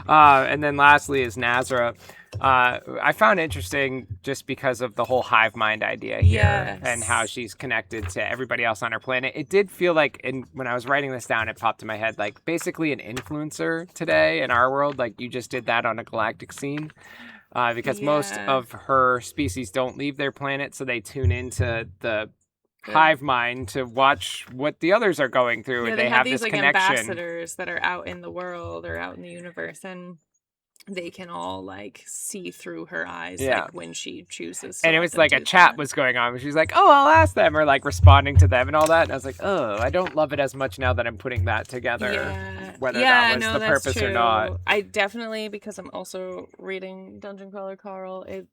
And then lastly is Nazra. I found interesting just because of the whole hive mind idea here Yes. and how she's connected to everybody else on her planet. It did feel like, when I was writing this down, it popped in my head like basically an influencer today in our world. Like you just did that on a galactic scene. Because most Yeah. of her species don't leave their planet, so they tune into the hive mind to watch what the others are going through, Yeah, and they have these this like connection. ambassadors that are out in the world or out in the universe, and they can all like see through her eyes, Yeah. like when she chooses. To And it let was them like a do chat that. was going on. She's like, "Oh, I'll ask them," or like responding to them and all that. And I was like, "Oh, I don't love it as much now that I'm putting that together." Yeah. Whether yeah, that was no, the that's purpose true. or not. I definitely, because I'm also reading Dungeon Crawler Carl, it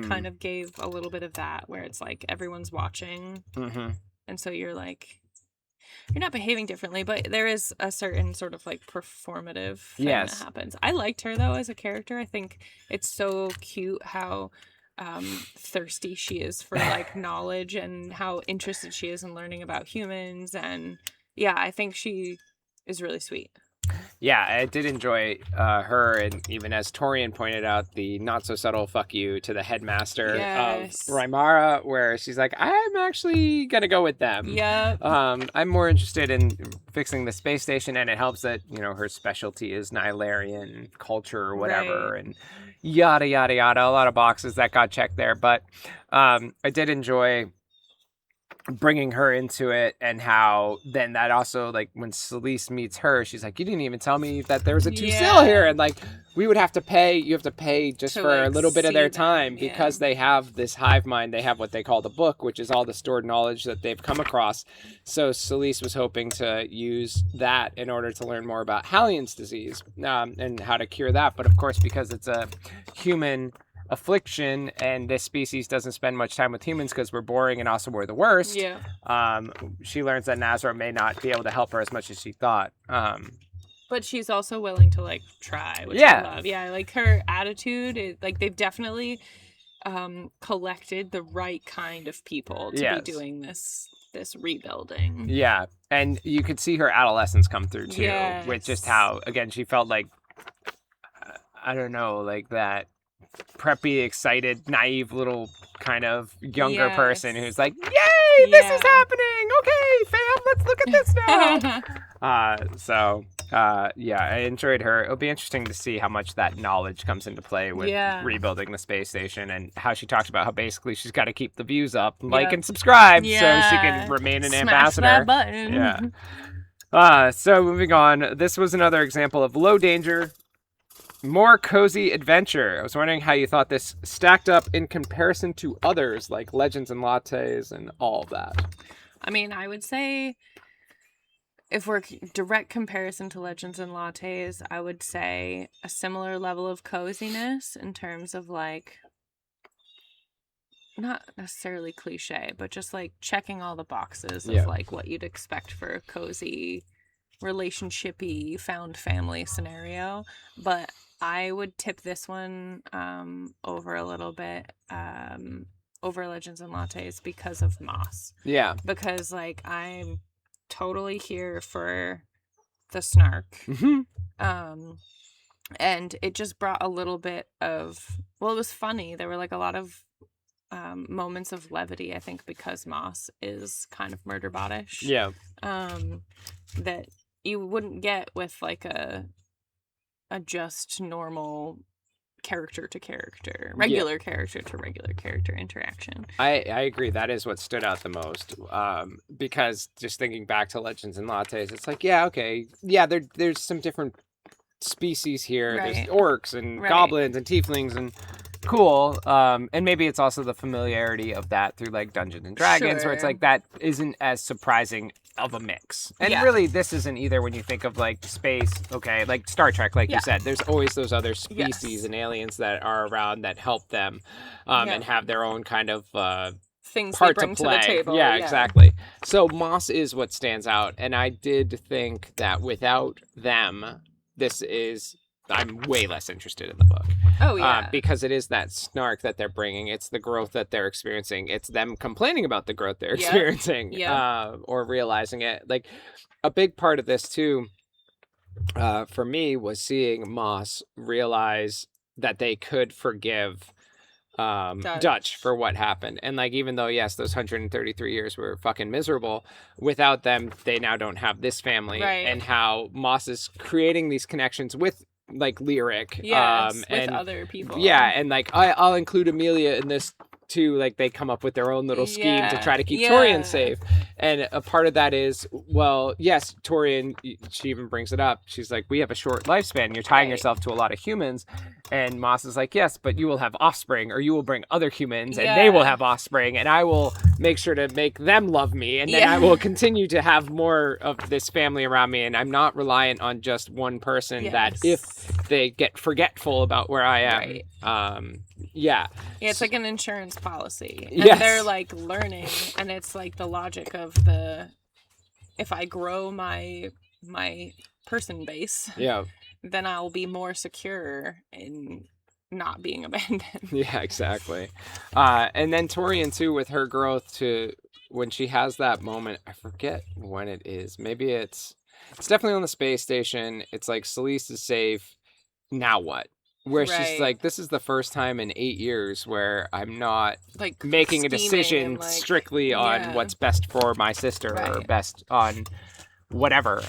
kind of gave a little bit of that where it's like everyone's watching, Mm-hmm. and so you're like. You're not behaving differently, but there is a certain sort of like performative thing that happens. I liked her though as a character. I think it's so cute how thirsty she is for like knowledge and how interested she is in learning about humans. And yeah, I think she is really sweet. Yeah, I did enjoy her, and even as Torian pointed out, the not so subtle "fuck you" to the headmaster Yes. of Rymara, where she's like, "I'm actually gonna go with them." Yep. I'm more interested in fixing the space station, and it helps that her specialty is Nihilarian culture or whatever, Right. and yada yada yada. A lot of boxes that got checked there, but I did enjoy bringing her into it, and how then that also, like, when Celeste meets her, she's like, you didn't even tell me that there was a two-still here, and like you have to pay just To, for a like, little bit of see their them, time yeah. because they have this hive mind. They have what they call the book, which is all the stored knowledge that they've come across. So Celeste was hoping to use that in order to learn more about Hallian's disease, and how to cure that. But of course, because it's a human affliction and this species doesn't spend much time with humans because we're boring and also we're the worst, she learns that Nazra may not be able to help her as much as she thought. But she's also willing to, like, try, which I love. Yeah, like, her attitude is, like, they've definitely collected the right kind of people to be doing this rebuilding. Yeah, and you could see her adolescence come through too, Yes. with just how, again, she felt like, I don't know, like that preppy, excited, naive little kind of younger person who's like, yay, this is happening. Okay, fam, let's look at this now. I enjoyed her. It'll be interesting to see how much that knowledge comes into play with rebuilding the space station, and how she talks about how basically she's got to keep the views up, like and subscribe, so she can remain an ambassador. That button. So moving on, this was another example of low danger, more cozy adventure. I was wondering how you thought this stacked up in comparison to others like Legends and Lattes and all of that. I mean, I would say, if we're direct comparison to Legends and Lattes, I would say a similar level of coziness in terms of, like, not necessarily cliche, but just like checking all the boxes of like what you'd expect for a cozy, relationship-y, found family scenario. But I would tip this one over a little bit over Legends and Lattes because of Moss. Yeah. Because, like, I'm totally here for the snark. Mm-hmm. And it just brought a little bit of, well, it was funny. There were, like, a lot of moments of levity, I think, because Moss is kind of murder bot-ish. Yeah. That you wouldn't get with, like, a just normal character to character, regular character to regular character interaction. I agree. That is what stood out the most. Because just thinking back to Legends and Lattes, it's like, there's some different species here. Right. There's orcs and goblins and tieflings and cool. And maybe it's also the familiarity of that through, like, Dungeons and Dragons, where it's like that isn't as surprising of a mix. And really, this isn't either when you think of, like, space, like Star Trek, like you said. There's always those other species and aliens that are around that help them and have their own kind of things part they bring to the table. Yeah, exactly. So Moss is what stands out. And I did think that without them, I'm way less interested in the book. Oh, yeah. Because it is that snark that they're bringing. It's the growth that they're experiencing. It's them complaining about the growth they're experiencing or realizing it. Like, a big part of this, too, for me, was seeing Moss realize that they could forgive Dutch for what happened. And, like, even though, yes, those 133 years were fucking miserable, without them, they now don't have this family. Right. And how Moss is creating these connections with, like, Lyric. Yes, with other people. Yeah, and, like, I'll include Amelia in this too. Like, they come up with their own little scheme to try to keep Torian safe. And a part of that is, well, yes, Torian, she even brings it up. She's like, we have a short lifespan. You're tying yourself to a lot of humans. And Moss is like, yes, but you will have offspring, or you will bring other humans, and they will have offspring, and I will make sure to make them love me, and then I will continue to have more of this family around me, and I'm not reliant on just one person that if they get forgetful about where I am. It's like an insurance policy. And they're, like, learning, and it's like the logic of if I grow my person base. Yeah. Then I'll be more secure in not being abandoned. Yeah, exactly. And then Torian, too, with her growth to when she has that moment, I forget when it is. Maybe it's definitely on the space station. It's like, Celeste is safe. Now what? Where she's like, this is the first time in 8 years where I'm not, like, making a decision and, like, strictly on what's best for my sister or best on whatever.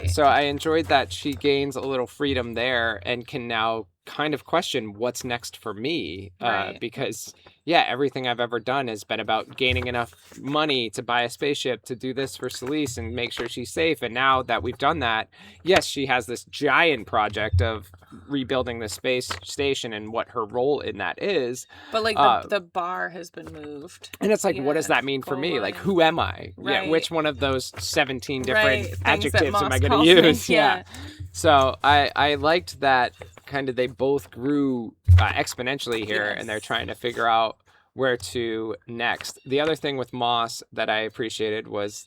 So I enjoyed that she gains a little freedom there and can now kind of question what's next for me. Because yeah, everything I've ever done has been about gaining enough money to buy a spaceship to do this for Celise and make sure she's safe. And now that we've done that, yes, she has this giant project of rebuilding the space station and what her role in that is. But like the bar has been moved. And it's like, what does that mean for goal me? Like, line. who am I? Yeah, Right. which one of those 17 different Right, things that adjectives am Moss I going calls to me, use? yeah. So I liked that kind of they both grew exponentially here, Yes. and they're trying to figure out where to next. The other thing with Moss that I appreciated was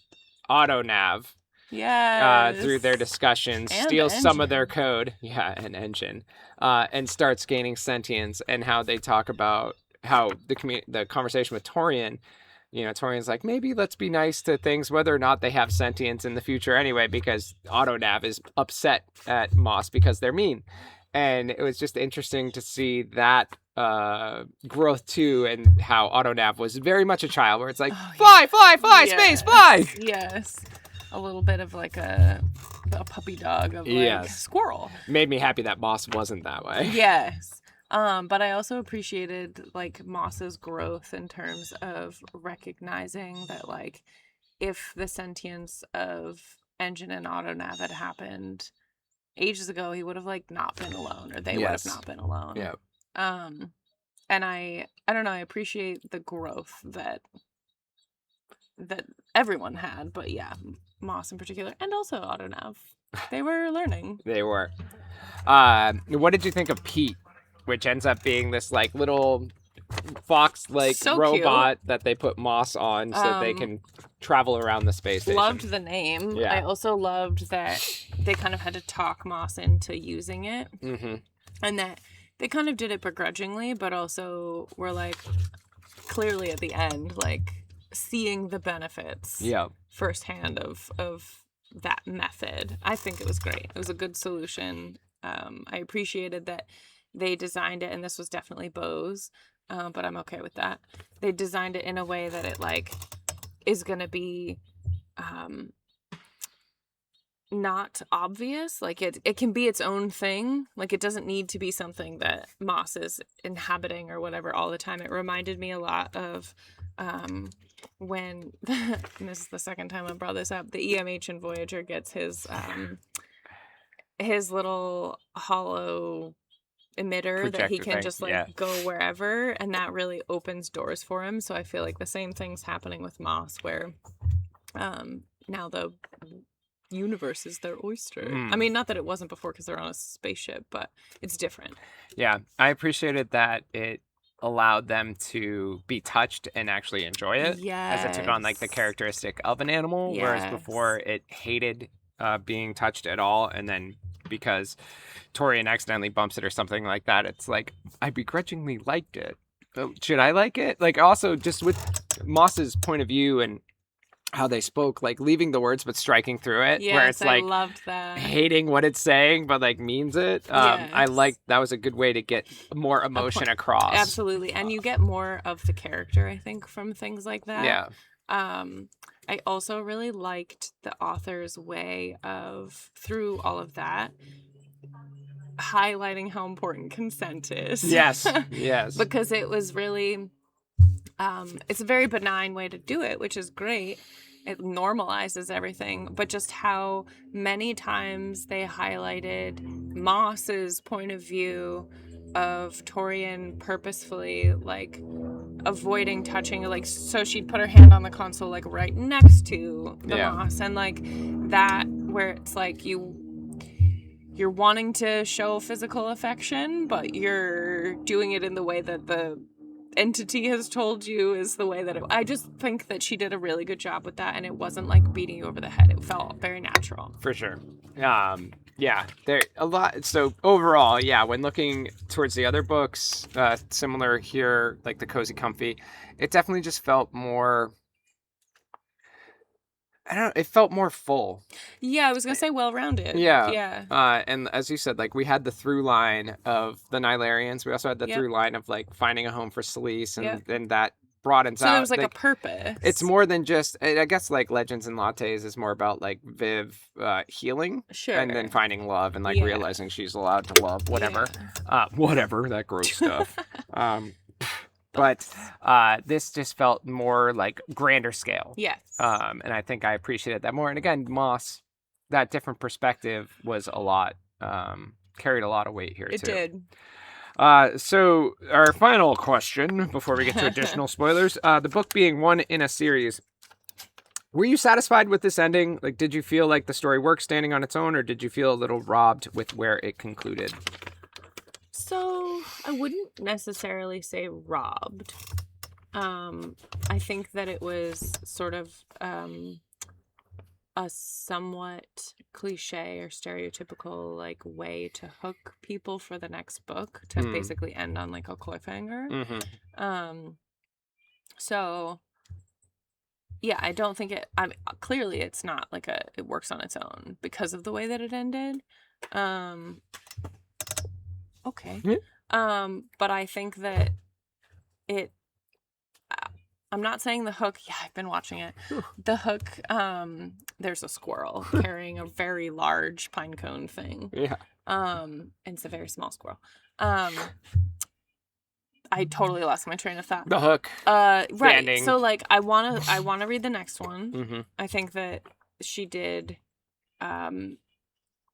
AutoNav. Yes. Through their discussions, And steals some of their engine. code, an engine, and starts gaining sentience, and how they talk about how the conversation with Torian, Torian's like, maybe let's be nice to things whether or not they have sentience in the future anyway, because AutoNav is upset at Moss because they're mean. And it was just interesting to see that growth too, and how AutoNav was very much a child, where it's like, fly, space, fly. Yes. A little bit of like a puppy dog of like Yes. squirrel. Made me happy that Moss wasn't that way. Yes. But I also appreciated like Moss's growth in terms of recognizing that like if the sentience of Engine and AutoNav had happened ages ago, he would have like not been alone, or they would have Yes. not been alone. Yeah. And I don't know, I appreciate the growth that everyone had, but yeah, Moss in particular, and also AutoNav. They were learning. They were. What did you think of Pete, which ends up being this like little fox-like So robot that they put Moss on so that they can travel around the space station? Loved the name. Yeah. I also loved that they kind of had to talk Moss into using it, and that they kind of did it begrudgingly, but also were like clearly at the end, like seeing the benefits firsthand of that method. I think it was great. It was a good solution. I appreciated that they designed it, and this was definitely Bose, but I'm okay with that. They designed it in a way that it like is gonna be not obvious. Like it can be its own thing. Like it doesn't need to be something that Moss is inhabiting or whatever all the time. It reminded me a lot of when and this is the second time I brought this up, the EMH in Voyager gets his little hollow emitter that he Projector can thing, just like yeah. go wherever, and that really opens doors for him. So I feel like the same thing's happening with Moss, where now the universe is their oyster. I mean, not that it wasn't before because they're on a spaceship, but it's different. Yeah, I appreciated that it allowed them to be touched and actually enjoy it, as it took on like the characteristic of an animal, whereas before it hated being touched at all, and then because Torian accidentally bumps it or something like that, it's like, I begrudgingly liked it. Should I like it? Like, also just with Moss's point of view and how they spoke, like leaving the words but striking through it, where it's like I loved that. hating what it's saying but like means it. I like that was a good way to get more emotion across. Absolutely. And you get more of the character, I think, from things like that. Yeah. I also really liked the author's way of, through all of that, highlighting how important consent is. Yes. Yes. Because it was really, it's a very benign way to do it, which is great. It normalizes everything, but just how many times they highlighted Moss's point of view of Torian purposefully like avoiding touching, like, so she'd put her hand on the console like right next to the Moss, and like that, where it's like you're wanting to show physical affection, but you're doing it in the way that the entity has told you is the way that I just think that she did a really good job with that, and it wasn't like beating you over the head. It felt very natural. For sure. Yeah, there a lot. So overall, yeah, when looking towards the other books, similar here, like the Cozy Comfy, it definitely just felt more, I don't know, it felt more full. Yeah, I was going to say well-rounded. Yeah. Yeah. And as you said, like we had the through line of the Nilarians. We also had the through line of like finding a home for Celise, and that broadens out. So there was like a purpose. It's more than just, I guess, like Legends and Lattes is more about like Viv healing. Sure. And then finding love and like realizing she's allowed to love whatever. Whatever, that gross stuff. But this just felt more like grander scale. Yes. And I think I appreciated that more. And again, Moss, that different perspective was a lot, carried a lot of weight here It too. did. So our final question before we get to additional spoilers, the book being one in a series. Were you satisfied with this ending? Like, did you feel like the story worked standing on its own, or did you feel a little robbed with where it concluded? So I wouldn't necessarily say robbed. I think that it was sort of a somewhat cliche or stereotypical like way to hook people for the next book to basically end on like a cliffhanger. Mm-hmm. So yeah, I don't think it. I mean, clearly it's not like it works on its own because of the way that it ended. Okay. Yeah. But I think that it. I'm not saying the hook. Yeah, I've been watching it. The hook. There's a squirrel carrying a very large pine cone thing. Yeah. And it's a very small squirrel. I totally lost my train of thought. The hook. Right. Ending. So like, I wanna read the next one. Mm-hmm. I think that she did,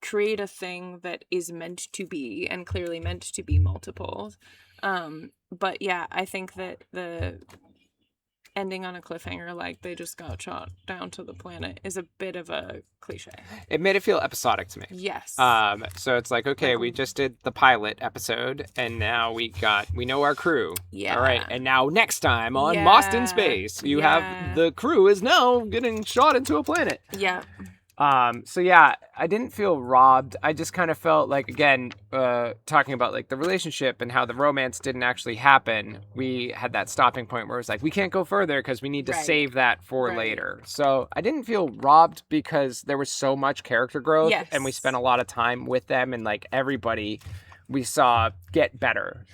create a thing that is meant to be and clearly meant to be multiples. But yeah, I think that the ending on a cliffhanger, like they just got shot down to the planet, is a bit of a cliche. It made it feel episodic to me. Yes. So it's like, okay, we just did the pilot episode, and now we know our crew. Yeah. All right, and now next time on Lost in Space, you have the crew is now getting shot into a planet. Yeah. So yeah, I didn't feel robbed. I just kind of felt like, again, talking about like the relationship and how the romance didn't actually happen. We had that stopping point where it was like, we can't go further because we need to save that for later. So I didn't feel robbed because there was so much character growth and we spent a lot of time with them, and like everybody we saw get better,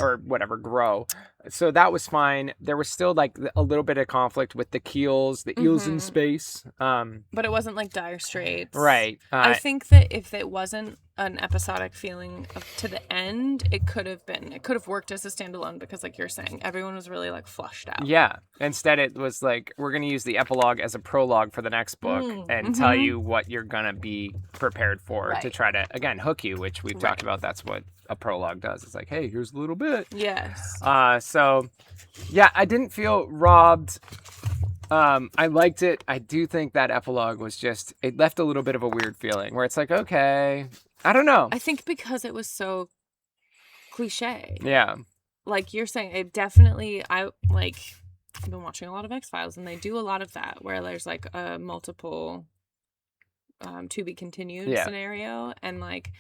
or whatever, grow. So that was fine. There was still like a little bit of conflict with the keels, the eels in space. But it wasn't like dire straits. Right. I think that if it wasn't an episodic feeling to the end, it could have worked as a standalone because like you're saying, everyone was really like flushed out. Yeah. Instead it was like, we're going to use the epilogue as a prologue for the next book and tell you what you're going to be prepared for to try to, again, hook you, which we've talked about. That's what a prologue does. It's like, hey, here's a little bit. Yes. So yeah, I didn't feel robbed. I liked it. I do think that epilogue was just, it left a little bit of a weird feeling where it's like, okay, I don't know. I think because it was so cliche. Yeah. Like you're saying, it definitely, I've been watching a lot of X-Files and they do a lot of that where there's like a multiple to be continued scenario, and like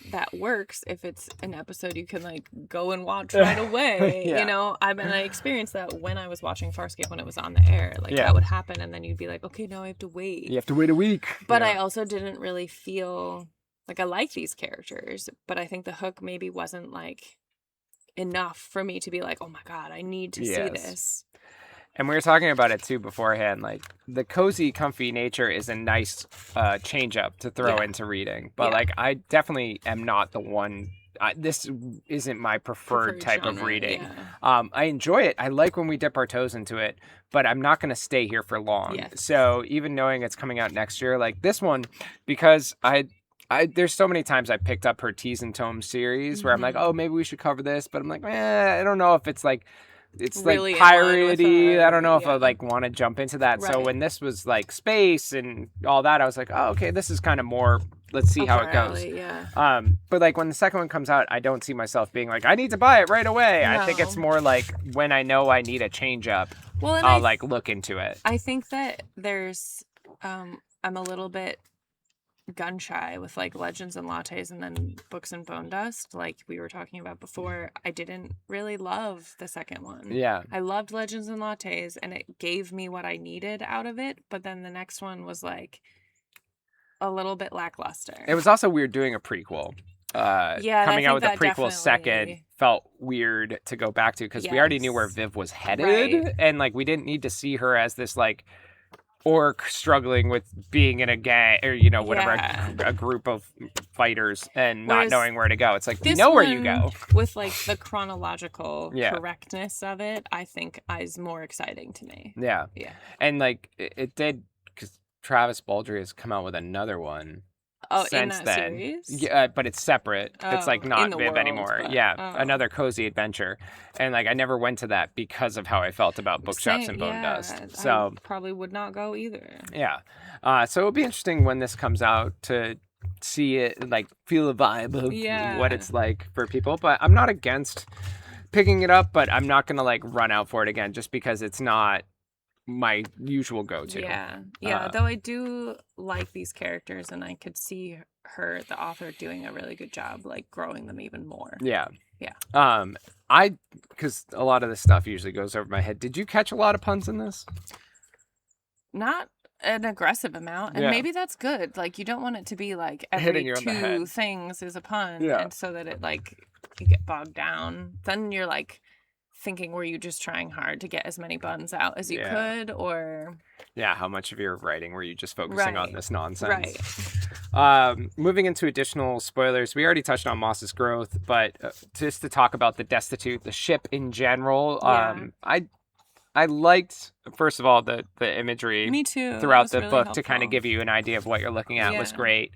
that works if it's an episode you can like go and watch right away. You know, I experienced that when I was watching Farscape when it was on the air. Like that would happen and then you'd be like, okay, now I have to wait. You have to wait a week. But I also didn't really feel like I like these characters, but I think the hook maybe wasn't like enough for me to be like, oh my God, I need to see this. And we were talking about it too beforehand. Like the cozy, comfy nature is a nice change up to throw into reading. But like, I definitely am not the one. This isn't my preferred type genre, of reading. I enjoy it. I like when we dip our toes into it, but I'm not going to stay here for long. So even knowing it's coming out next year, like this one, because there's so many times I picked up her Tease and Tome series where I'm like, oh, maybe we should cover this. But I'm like, I don't know if it's like, it's really like piratey. I don't know if I like want to jump into that. So when this was like space and all that, I was like, oh, okay, this is kind of more, let's see how it goes. But like when the second one comes out, I don't see myself being like, I need to buy it right away. No. I think it's more like when I know I need a change up, I'll like look into it. I think that there's, I'm a little bit gun shy with like Legends and Lattes and then Books and Bone Dust, like we were talking about before. I didn't really love the second one. I loved Legends and Lattes and it gave me what I needed out of it, but then the next one was like a little bit lackluster. It was also weird doing a prequel. Coming out with a prequel second felt weird to go back to because we already knew where Viv was headed, and like we didn't need to see her as this like or struggling with being in a gang or, you know, whatever, Yeah. a group of fighters and not Whereas knowing where to go. It's like, we This know where you one, go. with like the chronological Yeah. correctness of it, I think is more exciting to me. Yeah. Yeah. And like it did, because Travis Baldry has come out with another one. Oh, in Since that then. series? Yeah, but it's separate. It's like Oh, not in the Viv world, anymore. but- Yeah, oh. another cozy adventure. And like I never went to that because of how I felt about Bookshops Same, and Bone yeah, Dust. So I probably would not go either. yeah. So it'll be interesting when this comes out to see it, like feel the vibe of Yeah. what it's like for people. But I'm not against picking it up, but I'm not gonna like run out for it again just because it's not my usual go-to. Yeah. Though I do like these characters, and I could see her, the author, doing a really good job, like growing them even more. Yeah. Yeah. Because a lot of this stuff usually goes over my head. Did you catch a lot of puns in this? Not an aggressive amount, and Yeah. maybe that's good. Like, you don't want it to be like every Hitting you in the two head. things is a pun, Yeah. and so that it like you get bogged down. Then you're like thinking, were you just trying hard to get as many buns out as you Yeah. could, or Yeah, how much of your writing were you just focusing on Right. this nonsense? right? Moving into additional spoilers, we already touched on Moss's growth, but just to talk about the Destitute, the ship in general, Yeah. I liked, first of all, the imagery Me too. That throughout was the really book to kind of helpful. give you an idea of what you're looking at was Yeah. great.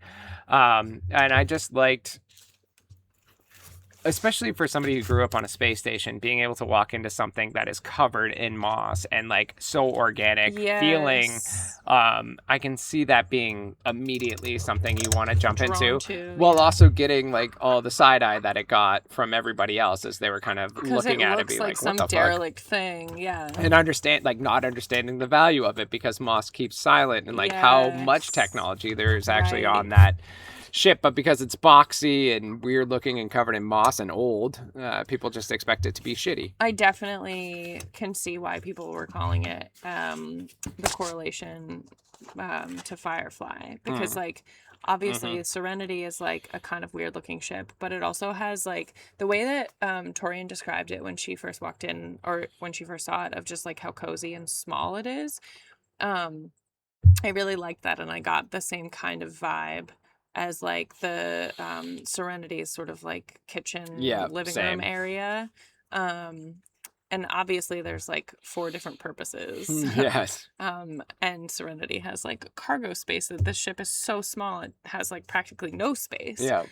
And I just liked, especially for somebody who grew up on a space station, being able to walk into something that is covered in moss and like so organic feeling. Yes. I can see that being immediately something you want to jump Drawn into, to, while yeah. also getting like all the side eye that it got from everybody else as they were kind of Because looking it at it, looks be like like, some what the fuck? derelict thing. Yeah. And not understanding the value of it because Moss keeps silent and like how much Yes. technology there is actually Right. on that ship, but because it's boxy and weird looking and covered in moss and old, people just expect it to be shitty. I definitely can see why people were calling it the correlation to Firefly, because like obviously Serenity is like a kind of weird looking ship, but it also has like the way that Torian described it when she first walked in, or when she first saw it, of just like how cozy and small it is. I really liked that, and I got the same kind of vibe as like the Serenity's sort of like kitchen, living same. room area. And obviously there's like 4 different purposes. Yes. And Serenity has like cargo space. This ship is so small, it has like practically no space. Yeah.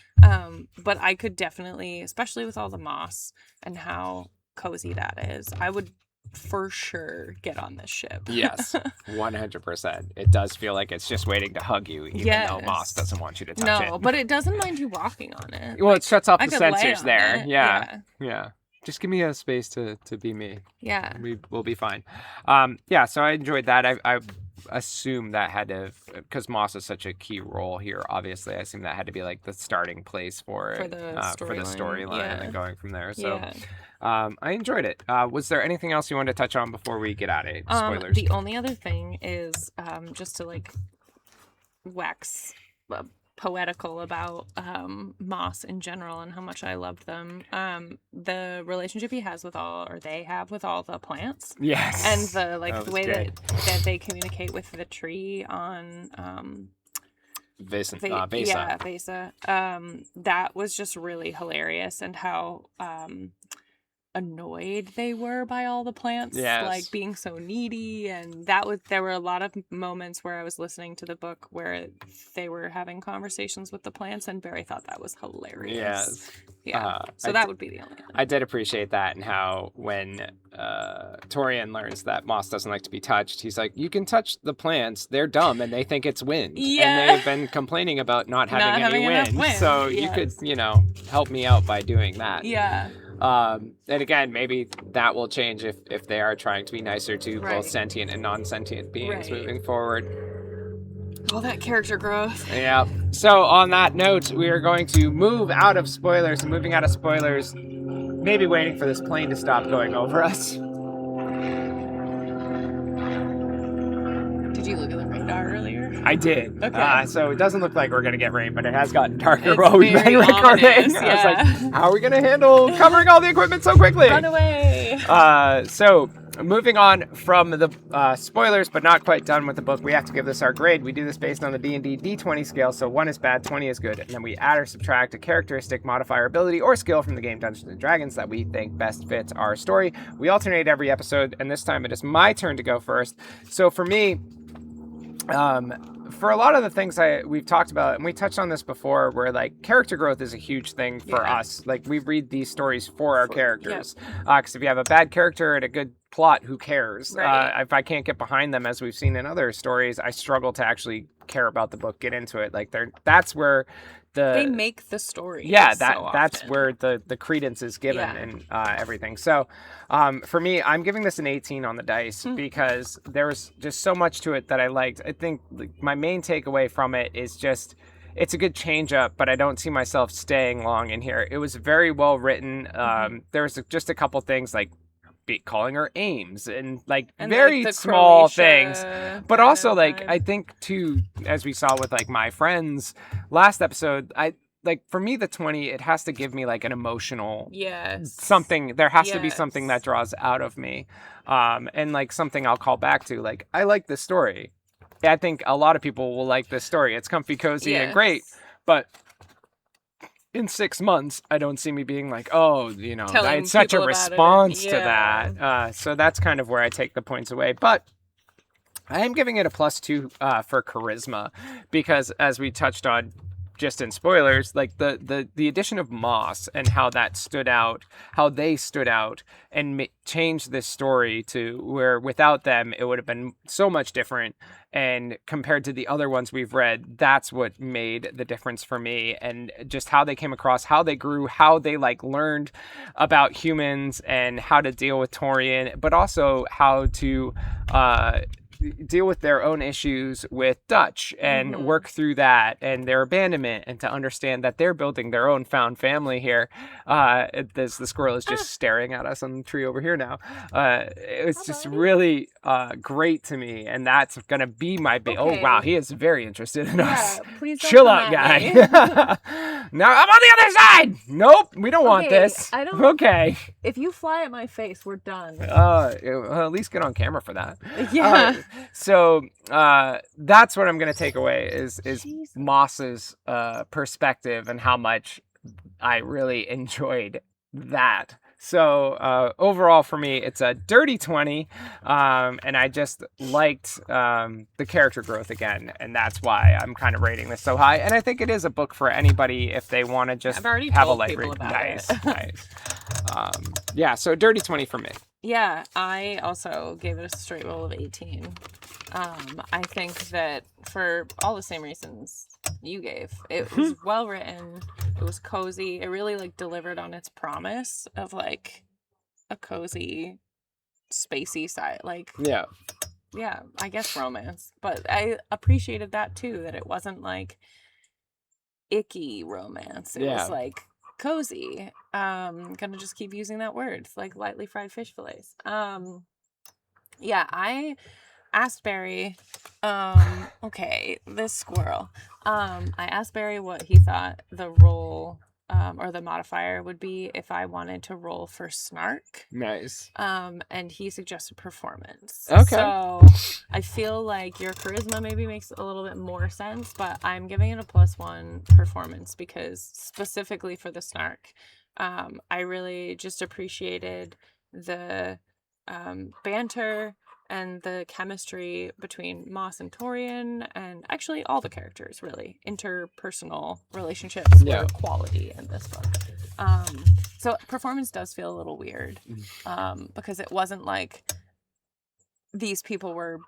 But I could definitely, especially with all the moss and how cozy that is, I would for sure get on this ship. Yes. 100%. It does feel like it's just waiting to hug you, even though Moss Yes. doesn't want you to touch No, it. but it doesn't mind you walking on it. Well, it shuts off I the could lay sensors on there. it. Yeah. Just give me a space to be me. Yeah. We'll be fine. So I enjoyed that. I assume that had to, because Moss is such a key role here, obviously, I assume that had to be like the starting place for it, For the storyline yeah. and going from there. So Yeah. I enjoyed it. Was there anything else you wanted to touch on before we get out of it? Spoilers. The only other thing is just to like wax poetical about Moss in general and how much I loved them. The relationship he has with all, or they have with all the plants. Yes. And the like That the was way good. that they communicate with the tree on Vesa. Yeah, Vesa. That was just really hilarious, and how annoyed they were by all the plants, Yes. like being so needy, and there were a lot of moments where I was listening to the book where they were having conversations with the plants, and Barry thought that was hilarious. Yes. Yeah. So that would be the only one. I did appreciate that, and how when Torian learns that Moss doesn't like to be touched, he's like, you can touch the plants, they're dumb and they think it's wind. Yeah. And they've been complaining about not having any enough wind. wind, So you could, yes. help me out by doing that. Yeah. And again, maybe that will change if they are trying to be nicer to Right. both sentient and non-sentient beings Right. moving forward. All that character growth. Yeah. So on that note, we are going to move out of spoilers, and moving out of spoilers, maybe waiting for this plane to stop going over us. Did you look at the radar earlier? I did. Okay. So it doesn't look like we're going to get rain, but it has gotten darker It's while we've been very recording. ominous, I was yeah. like, how are we going to handle covering all the equipment so quickly? Run away. So moving on from the spoilers, but not quite done with the book, we have to give this our grade. We do this based on the D&D D20 scale, so 1 is bad, 20 is good, and then we add or subtract a characteristic, modifier, ability, or skill from the game Dungeons & Dragons that we think best fits our story. We alternate every episode, and this time it is my turn to go first. So for me, for a lot of the things we've talked about, and we touched on this before, where like character growth is a huge thing for us. Like we read these stories for our characters. Because if you have a bad character and a good plot, who cares? Right. If I can't get behind them, as we've seen in other stories, I struggle to actually care about the book, get into it. Like that's where they make the story. Yeah, so that's often. where the credence is given and everything. So for me, I'm giving this an 18 on the dice because there was just so much to it that I liked. I think my main takeaway from it is just it's a good change up, but I don't see myself staying long in here. It was very well written. There was just a couple things like calling her Ames and very like, small Croatia things, but also like vibe. I think too, as we saw with like my friends last episode, I like for me the 20, it has to give me like an emotional something. There has to be something that draws out of me, and like something I'll call back to. Like I like this story. I think a lot of people will like this story. It's comfy, cozy, and great, but in 6 months, I don't see me being like, oh, you know, I had such a response to that. So that's kind of where I take the points away. But I am giving it a +2 for charisma because, as we touched on just in spoilers, like the addition of Moss and how that stood out, how they stood out and changed this story to where without them, it would have been so much different. And compared to the other ones we've read, that's what made the difference for me. And just how they came across, how they grew, how they like learned about humans and how to deal with Torian, but also how to deal with their own issues with Dutch and work through that and their abandonment, and to understand that they're building their own found family here. The squirrel is just staring at us on the tree over here now. It was just really great to me, and that's gonna be my big. Oh wow, he is very interested in us. Please don't Chill come out, at guy. me. Now I'm on the other side. Nope, we don't want this. I don't. Okay. If you fly at my face, we're done. At least get on camera for that. Yeah. So that's what I'm gonna take away is Moss's perspective and how much I really enjoyed that. So overall for me, it's a dirty 20, and I just liked the character growth again, and that's why I'm kind of rating this so high. And I think it is a book for anybody if they want to just I've already have a told light people read. about Nice, it. nice. Yeah, so dirty 20 for me. Yeah, I also gave it a straight roll of 18. I think that for all the same reasons you gave, it was well written, it was cozy, it really like delivered on its promise of like a cozy, spacey side, like yeah, I guess romance. But I appreciated that too, that it wasn't like icky romance. It was like cozy. Gonna just keep using that word. It's like lightly fried fish fillets. Yeah, I asked Barry, okay, this squirrel. I asked Barry what he thought the roll or the modifier would be if I wanted to roll for snark. Nice. And he suggested performance. Okay. So I feel like your charisma maybe makes a little bit more sense, but I'm giving it a +1 performance because specifically for the snark, I really just appreciated the banter and the chemistry between Moss and Torian, and actually all the characters, really. Interpersonal relationships were quality in this book. So performance does feel a little weird, because it wasn't like these people were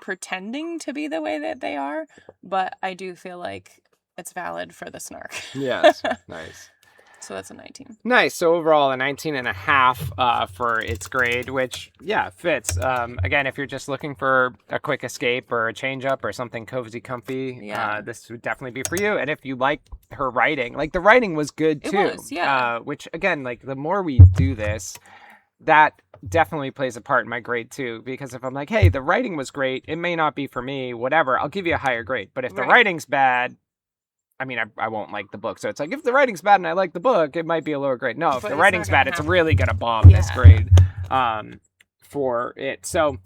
pretending to be the way that they are, but I do feel like it's valid for the snark. Yes, nice. So that's a 19. Nice. So overall, a 19.5 for its grade, which, fits. Again, if you're just looking for a quick escape or a change up or something cozy, comfy, this would definitely be for you. And if you like her writing, like the writing was good too. It was, yeah. Which, again, like the more we do this, that definitely plays a part in my grade too. Because if I'm like, hey, the writing was great, it may not be for me, whatever, I'll give you a higher grade. But if the writing's bad, I mean, I won't like the book. So it's like, if the writing's bad and I like the book, it might be a lower grade. No, if the writing's bad, it's really going to bomb this grade for it. So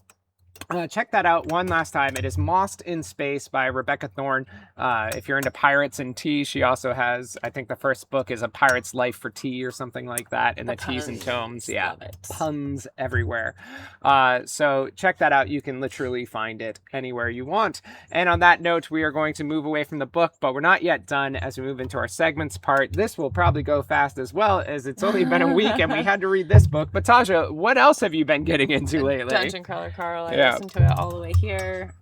check that out one last time. It is Lost in Space by Rebecca Thorne. If you're into pirates and tea, she also has, I think the first book is A Pirate's Life for Tea or something like that in the Teas and Tomes. Yeah, puns everywhere. So check that out. You can literally find it anywhere you want. And on that note, we are going to move away from the book, but we're not yet done as we move into our segments part. This will probably go fast as well, as it's only been a week and we had to read this book. But Taja, what else have you been getting into lately? Dungeon Crawler Carl. I Yeah. listened to it all the way here.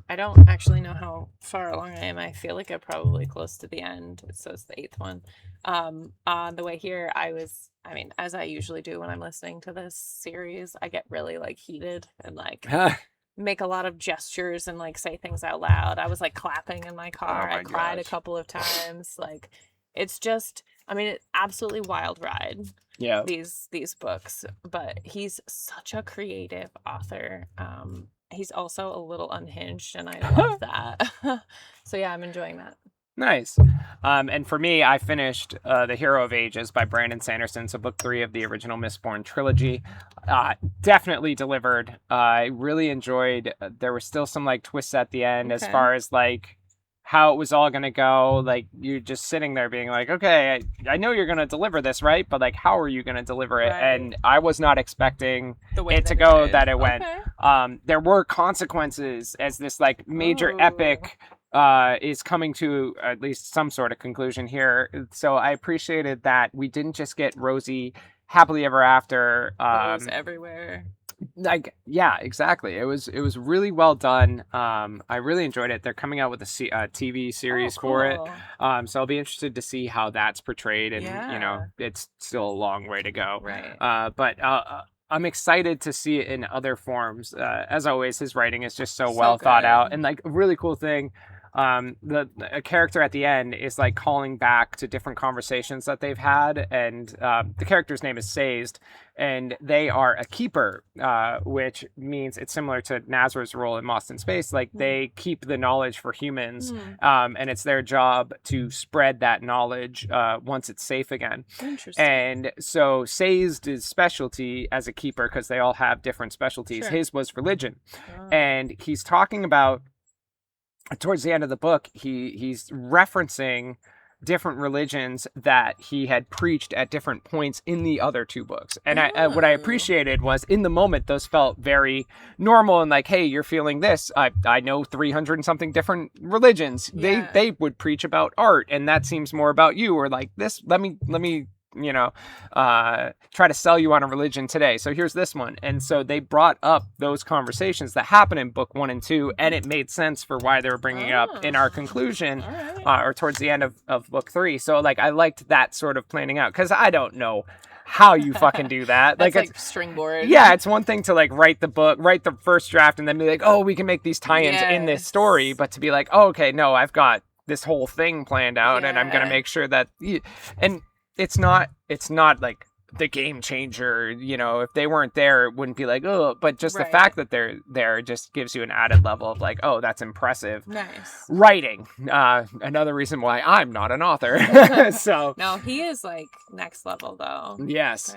I don't actually know how far along I am. I feel like I'm probably close to the end. So it's the 8th one. On the way here, as I usually do when I'm listening to this series, I get really like heated and like make a lot of gestures and like say things out loud. I was like clapping in my car. Oh my I cried gosh. a couple of times. Like it's just, it's absolutely wild ride. Yeah. These books, but he's such a creative author. He's also a little unhinged, and I love that. So yeah, I'm enjoying that. Nice. And for me, I finished The Hero of Ages by Brandon Sanderson, so book 3 of the original Mistborn trilogy. Definitely delivered. I really enjoyed. There were still some like twists at the end as far as like how it was all going to go. Like you're just sitting there being like, okay, I know you're going to deliver this, right? But like, how are you going to deliver it? Right. And I was not expecting The way it to that go did. that it went. Okay. There were consequences as this like major Ooh. epic is coming to at least some sort of conclusion here. So I appreciated that we didn't just get rosy, happily ever after. Bows everywhere. Like, yeah, exactly. It was really well done. I really enjoyed it. They're coming out with a TV series for it. So I'll be interested to see how that's portrayed. And, you know, it's still a long way to go. Right. But I'm excited to see it in other forms. As always, his writing is just so well thought good. out. And like a really cool thing, a character at the end is like calling back to different conversations that they've had, and the character's name is Sazed, and they are a keeper, which means it's similar to Nazra's role in Lost in Space. Like they keep the knowledge for humans, and it's their job to spread that knowledge once it's safe again. Interesting. And so Sazed's specialty as a keeper, because they all have different specialties, Sure. his was religion. And he's talking about, towards the end of the book, he's referencing different religions that he had preached at different points in the other 2 books. And what I appreciated was, in the moment, those felt very normal and like, hey, you're feeling this. I know 300 and something different religions. Yeah. They would preach about art, and that seems more about you. Or like this, let me you know, try to sell you on a religion today. So here's this one. And so they brought up those conversations that happen in book 1 and 2, and it made sense for why they were bringing it up in our conclusion, or towards the end of book 3. So like, I liked that sort of planning out, because I don't know how you fucking do that. That's like it's stringboard. Yeah, it's one thing to like write the first draft and then be like, oh, we can make these tie-ins in this story, but to be like, oh, okay, no, I've got this whole thing planned out, and I'm gonna make sure that and it's not like the game changer, you know. If they weren't there, it wouldn't be like, oh, but just the fact that they're there just gives you an added level of like, oh, that's impressive. Nice. Writing. Another reason why I'm not an author. So no, he is like next level though. Yes.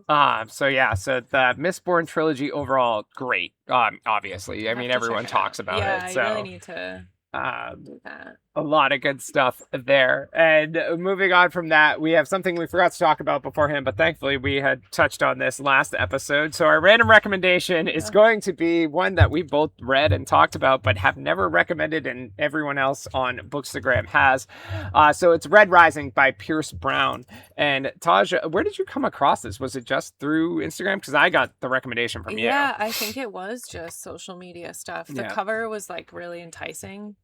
So the Mistborn trilogy overall, great. Obviously, I mean, everyone talks about it. So I really need to do that. A lot of good stuff there. And moving on from that, we have something we forgot to talk about beforehand, but thankfully we had touched on this last episode. So our random recommendation is going to be one that we both read and talked about, but have never recommended, and everyone else on Bookstagram has. So it's Red Rising by Pierce Brown. And Taj, where did you come across this? Was it just through Instagram? Because I got the recommendation from you. Yeah, I think it was just social media stuff. The cover was like really enticing.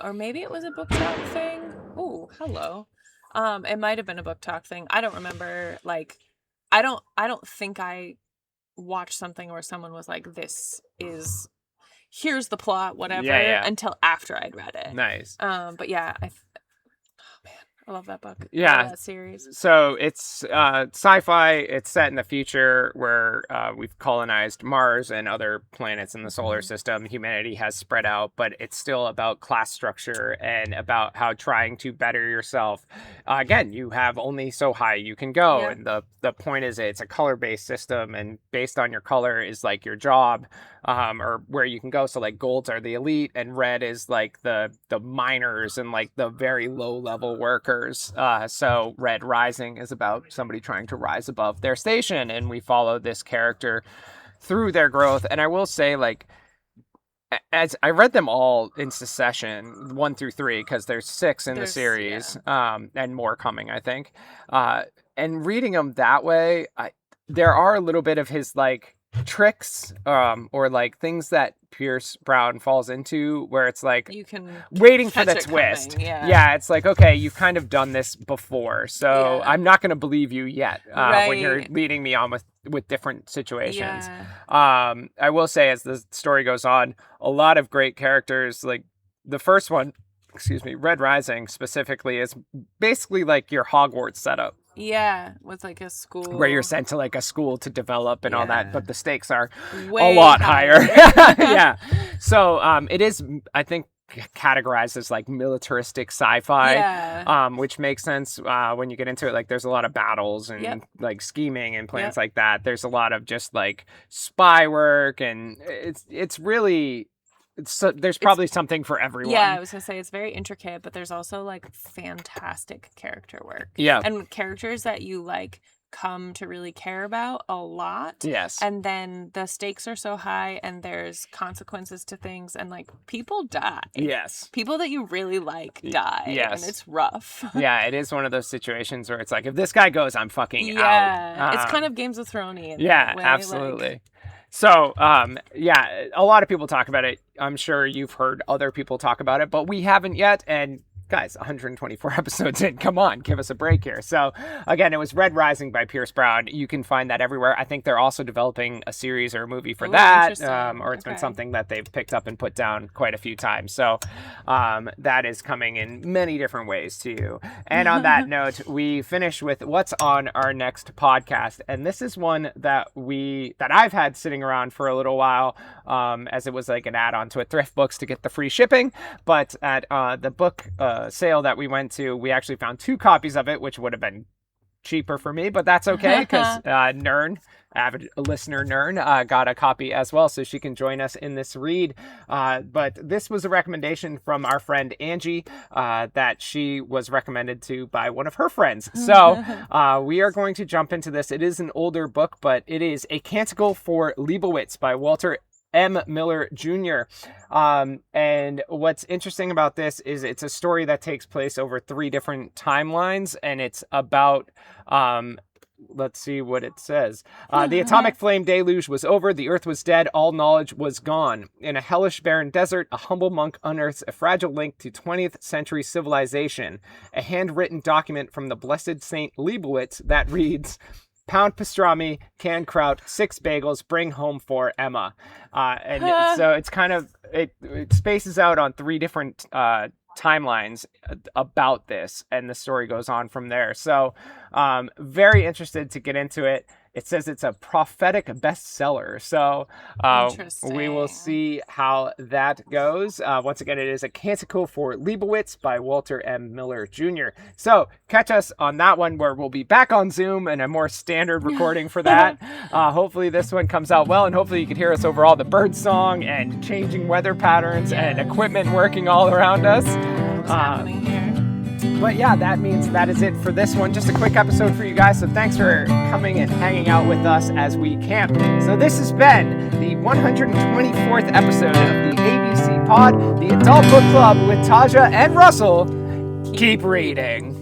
Or maybe it was a book talk thing. Ooh, hello. It might have been a book talk thing. I don't remember. Like, I don't think I watched something where someone was like, here's the plot, whatever, until after I'd read it. Nice. But yeah, I love that book. Yeah. I love that series. So it's sci-fi. It's set in the future where we've colonized Mars and other planets in the solar system. Humanity has spread out, but it's still about class structure and about how trying to better yourself. Again, you have only so high you can go. Yeah. And the point is it's a color-based system, and based on your color is like your job or where you can go. So like golds are the elite and red is like the miners and like the very low-level workers. So Red Rising is about somebody trying to rise above their station, and we follow this character through their growth. And I will say, like, as I read them all in succession, 1 through 3, because there's 6 in the series, and more coming, I think. And reading them that way, there are a little bit of his like tricks or like things that Pierce Brown falls into where it's like You can waiting for catch the it twist. coming, yeah. It's like, okay, you've kind of done this before, so Yeah. I'm not going to believe you yet when you're Right. leading me on with different situations. Yeah. I will say, as the story goes on, a lot of great characters. Like the first one, Red Rising specifically, is basically like your Hogwarts setup, Yeah, with like a school where you're sent to like a school to develop and all that, Yeah. but the stakes are way a lot higher. higher. Yeah. So it is, I think, categorized as like militaristic sci-fi, Yeah. which makes sense when you get into it. Like there's a lot of battles and Yep. like scheming and plans Yep. like that. There's a lot of just like spy work, and it's really there's probably something for everyone. Yeah, I was gonna say it's very intricate, but there's also like fantastic character work. Yeah. And characters that you like come to really care about a lot. Yes. And then the stakes are so high and there's consequences to things and like people die. Yes. People that you really like die. yes. And it's rough. Yeah, it is one of those situations where it's like, if this guy goes, I'm fucking Yeah. out. It's kind of Games of Thrones in Yeah, that way. absolutely. Like, So, yeah, a lot of people talk about it. I'm sure you've heard other people talk about it, but we haven't yet. And guys, 124 episodes in, come on, give us a break here. So again, it was Red Rising by Pierce Brown. You can find that everywhere. I think they're also developing a series or a movie for Ooh, that, interesting. or it's been Okay. something that they've picked up and put down quite a few times. So that is coming in many different ways to you. And on that note, we finish with what's on our next podcast. And this is one that I've had sitting around for a little while, as it was like an add-on to a Thrift Books to get the free shipping. But at the book sale that we went to, we actually found 2 copies of it, which would have been cheaper for me, but that's okay because Nern, avid listener Nern, got a copy as well, so she can join us in this read. But this was a recommendation from our friend Angie that she was recommended to by one of her friends. So we are going to jump into this. It is an older book, but it is A Canticle for Leibowitz by Walter M. Miller Jr. And what's interesting about this is it's a story that takes place over 3 different timelines, and it's about let's see what it says. The atomic flame deluge was over. The earth was dead. All knowledge was gone. In a hellish barren desert, a humble monk unearths a fragile link to 20th century civilization. A handwritten document from the blessed Saint Leibowitz that reads, "Pound pastrami, canned kraut, 6 bagels, bring home for Emma." And so it's kind of, it spaces out on 3 different timelines about this, and the story goes on from there. So very interested to get into it. It says it's a prophetic bestseller, so we will see how that goes. Once again, it is A Canticle for Leibowitz by Walter M. Miller Jr. So catch us on that one, where we'll be back on Zoom and a more standard recording for that. Hopefully this one comes out well, and hopefully you can hear us over all the bird song and changing weather patterns and equipment working all around us. What's happening here? But yeah, that means that is it for this one. Just a quick episode for you guys. So thanks for coming and hanging out with us as we camp. So this has been the 124th episode of the ABC Pod, the Adult Book Club with Taja and Russell. Keep reading.